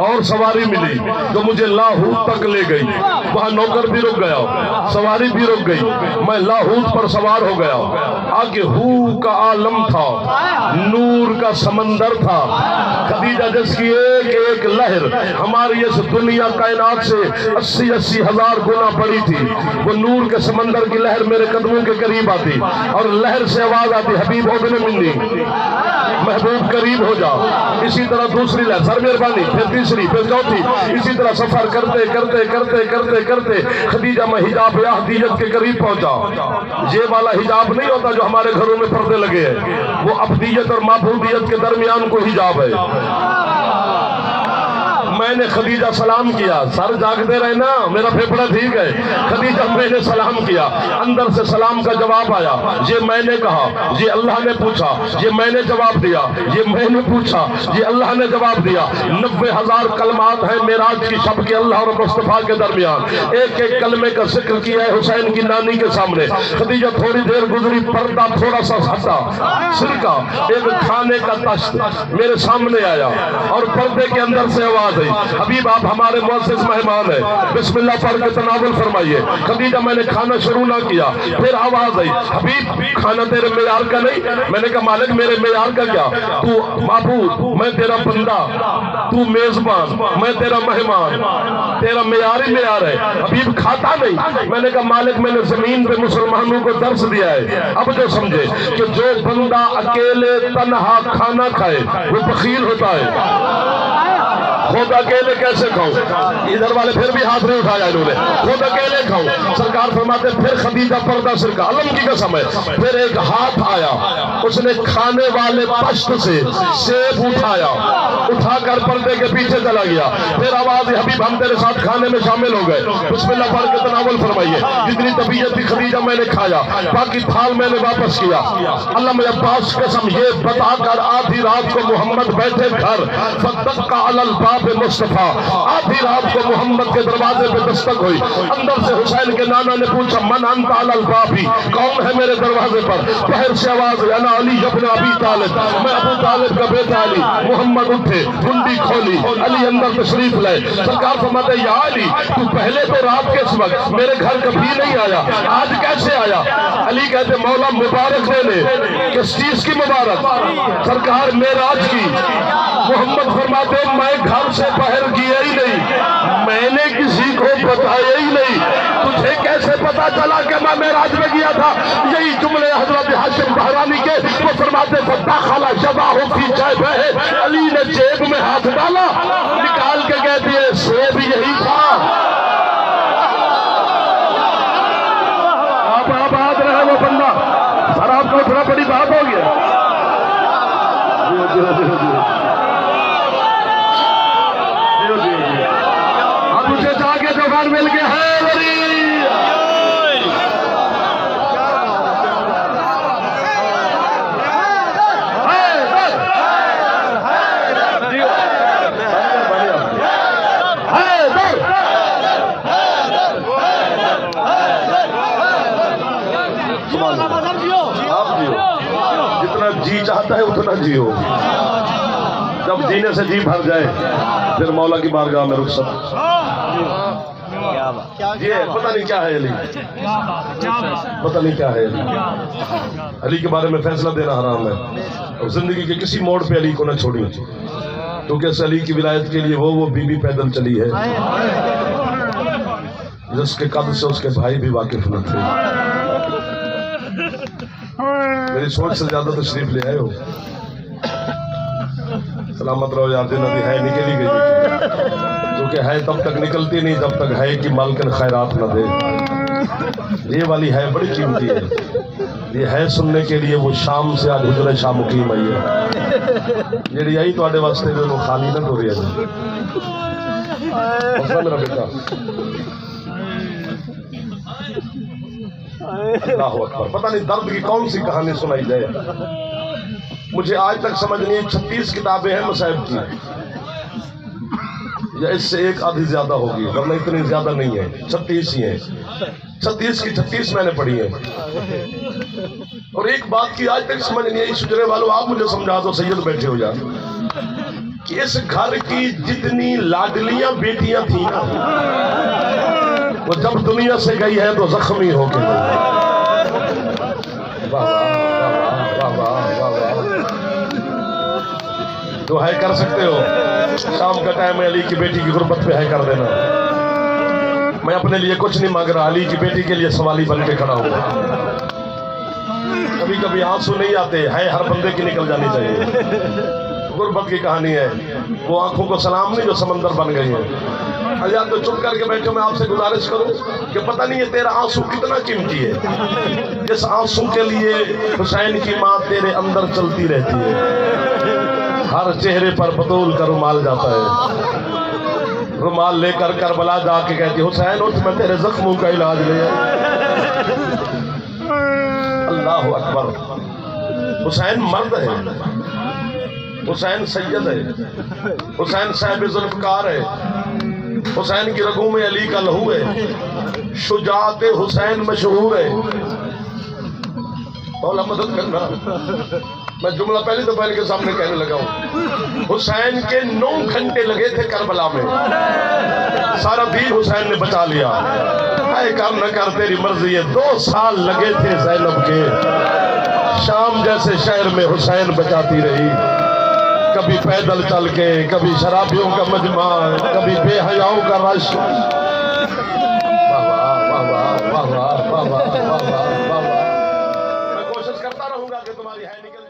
Speaker 1: اور سواری ملی جو مجھے لاہوت تک لے گئی، وہاں نوکر بھی رک گیا، سواری بھی رک گئی، میں لاہوت پر سوار ہو گیا۔ آگے ہو کا عالم تھا، نور کا سمندر تھا، خدیجہ جس کی ایک ایک لہر ہماری اس دنیا کائنات سے 80 ہزار گنا بڑی تھی، وہ نور کے سمندر کی لہر میرے قدموں کے قریب آتی اور لہر سے آواز آتی، حبیب ابن منی، محبوب قریب ہو جا۔ اسی طرح دوسری لہر، سر مہربانی، پھر تیسری، پھر چوتھی، اسی طرح سفر کرتے کرتے کرتے کرتے کرتے خدیجہ میں حجاب احدیت کے قریب پہنچا۔ یہ والا حجاب نہیں ہوتا جو ہمارے گھروں میں پردے لگے ہیں، وہ ابدیت اور معبودیت کے درمیان کو حجاب ہے۔ میں نے خدیجہ سلام کیا، سر جاگتے رہے نا، میرا پھیپھڑا ٹھیک ہے۔ خدیجہ میں نے سلام کیا، اندر سے سلام کا جواب آیا، یہ میں نے کہا، یہ اللہ نے پوچھا، یہ میں نے جواب دیا، یہ میں نے پوچھا، یہ اللہ نے جواب دیا۔ 90,000 کلمات ہیں معراج کی شب کے اللہ اور مصطفیٰ کے درمیان، ایک ایک کلمے کا ذکر کیا ہے حسین کی نانی کے سامنے۔ خدیجہ تھوڑی دیر گزری، پردہ تھوڑا سا ہٹا، سرکہ ایک کھانے کا تشت میرے سامنے آیا اور پردے کے اندر سے آواز آئی، حبیب آپ ہمارے معزز مہمان ہیں، بسم اللہ پڑھ کے تناول فرمائیے۔ خدیجہ میں نے کھانا شروع نہ کیا، پھر آواز آئی حبیب کھانا تیرے معیار کا نہیں۔ میں نے کہا مالک میرے معیار کا کیا؟ تو معبود، میں تیرا بندہ، تو میزبان، میں تیرا مہمان، تیرا معیار ہی معیار ہے، حبیب کھاتا نہیں۔ میں نے کہا مالک میں نے زمین پہ مسلمانوں کو درس دیا ہے، اب جو سمجھے کہ جو بندہ اکیلے تنہا کھانا کھائے وہ بخیل ہوتا ہے۔ خود اکیلے کیسے کھاؤں؟ ادھر والے پھر بھی ہاتھ نہیں اٹھایا انہوں نے، خود اکیلے کھاؤں۔ سرکار فرماتے پھر خدیجہ پردہ سر کا، علم کی قسم ہے، پھر ایک ہاتھ آیا، اس نے کھانے والے پشت سے سیب اٹھایا، اٹھا کر پردے کے پیچھے چلا گیا۔ پھر آواز حبیب ہم تیرے ساتھ کھانے میں شامل ہو گئے، بسم اللہ پڑھ کے تناول فرمائیے۔ جتنی طبیعت تھی خدیجہ میں نے کھایا، باقی تھال میں نے واپس کیا۔ علامہ عباس قسم یہ بتا کر آدھی رات کو محمد بیٹھے گھر، فدق علی الباب مصطفیٰ، آدھی رات کو محمد کے دروازے پہ دستک ہوئی، اندر سے حسین کے نانا نے پوچھا من انت علی الباب، کون ہے میرے دروازے پر؟ باہر سے آواز ہوئی انا علی ابن ابی طالب، میں ابو طالب کا بیٹا علی۔ محمد اٹھے، کنڈی کھولی، علی اندر تشریف لائے۔ سرکار فرماتے یا علی تو پہلے تو رات کے اس وقت میرے گھر کبھی نہیں آیا، آج کیسے آیا؟ علی کہتے مولا مبارک دینے، کس چیز کی مبارک؟ سرکار معراج کی۔ محمد فرماتے میں گھر سے باہر گیا ہی نہیں، میں نے کسی کو بتایا ہی نہیں، تجھے کیسے پتا چلا کہ میں معراج میں گیا تھا؟ یہی جملے حضرت ہاشم بحرانی کے، وہ فرماتے فدخل جبہہ فی جیبہ، علی نے جیب میں ہاتھ ڈالا، نکال کے کہتی ہے سیب یہی تھا۔ آپ آباد رہے وہ بندہ، سر آپ کو اتنا بڑی بات ہو گیا۔ اب اسے جا کے جو گھر مل گیا ہے جتنا جی چاہتا ہے اتنا جیو، جب جینے سے جی بھر جائے پھر مولا کی بارگاہ میں رخصت۔ یہ پتہ نہیں کیا ہے علی، پتہ نہیں کیا ہے علی۔ علی کے بارے میں فیصلہ دینا حرام ہے، اور زندگی کے کسی موڑ پہ علی کو نہ چھوڑی، کیونکہ اس علی کی ولایت کے لیے وہ بی بی پیدل چلی ہے جس کے قد سے اس کے بھائی بھی واقف نہ تھے۔ میری سوچ سے زیادہ تشریف لے آئے ہو، سلامت رہو یار، دن ابھی ہے نکلی گئی، کیونکہ ہے تب تک نکلتی نہیں جب تک ہے کہ مالکن خیرات نہ دے۔ یہ والی ہے بڑی قیمتی ہے، یہ ہے سننے کے لیے وہ شام سے آج حجر شاہ مقیم آئی ہے، جیڑی آئی تو آڈے واسطے جو وہ خالی نہ ہو رہی ہے۔ حسن میرا بیٹا، اللہ اکبر، پتہ نہیں درد کی کون سی کہانی سنائی جائے، مجھے آج تک سمجھ نہیں۔ 36 کتابیں ہیں مصائب کی، یا اس سے ایک آدھی زیادہ ہوگی، ورنہ اتنی زیادہ نہیں ہے، 36 ہی ہیں۔ 36 کی 36 میں نے پڑھی ہیں، اور ایک بات کی آج تک سمجھ نہیں آئی، سجرے والوں آپ مجھے سمجھا دو، سید بیٹھے ہو جائیں، کہ اس گھر کی جتنی لاڈلیاں بیٹیاں تھیں نا، وہ جب دنیا سے گئی ہے تو زخمی ہو کے تو ہے کر سکتے ہو، شام کا ٹائم ہے، علی کی بیٹی کی غربت پہ ہے کر دینا۔ میں اپنے لیے کچھ نہیں مانگ رہا، علی کی بیٹی کے لیے سوالی بن کے کھڑا ہوں۔ کبھی کبھی آنسو نہیں آتے، ہے ہر بندے کی نکل جانی چاہیے۔ غربت کی کہانی ہے، وہ آنکھوں کو سلام نہیں جو سمندر بن گئی ہے۔ اجاد تو چپ کر کے بیٹھو، میں آپ سے گزارش کروں کہ پتہ نہیں ہے تیرا آنسو کتنا قیمتی ہے، جس آنسو کے لیے حسین کی ماں تیرے اندر چلتی رہتی ہے۔ ہر چہرے پر بطول کا رومال جاتا ہے، رومال لے کر کربلا جا کے کہتی حسین اٹھ میں تیرے زخموں کا علاج لے آئی۔ اللہ اکبر، حسین مرد ہے، حسین سید ہے، حسین صاحب ذوالفقار ہے، حسین کی رگوں میں علی کا لہو ہے، شجاعت حسین مشہور ہے۔ مولا مدد کرنا۔ میں جملہ پہلی دفعہ ان کے سامنے کہنے لگا ہوں، حسین کے 9 گھنٹے لگے تھے کربلا میں، سارا دین حسین نے بچا لیا، اے کر نہ کر تیری مرضی ہے۔ 2 سال لگے تھے زینب کے، شام جیسے شہر میں حسین بچاتی رہی، کبھی پیدل چل کے، کبھی شرابیوں کا مجمع، کبھی بے حیاؤں کا رش۔ میں کوشش کرتا رہوں گا کہ تمہاری ہے نکل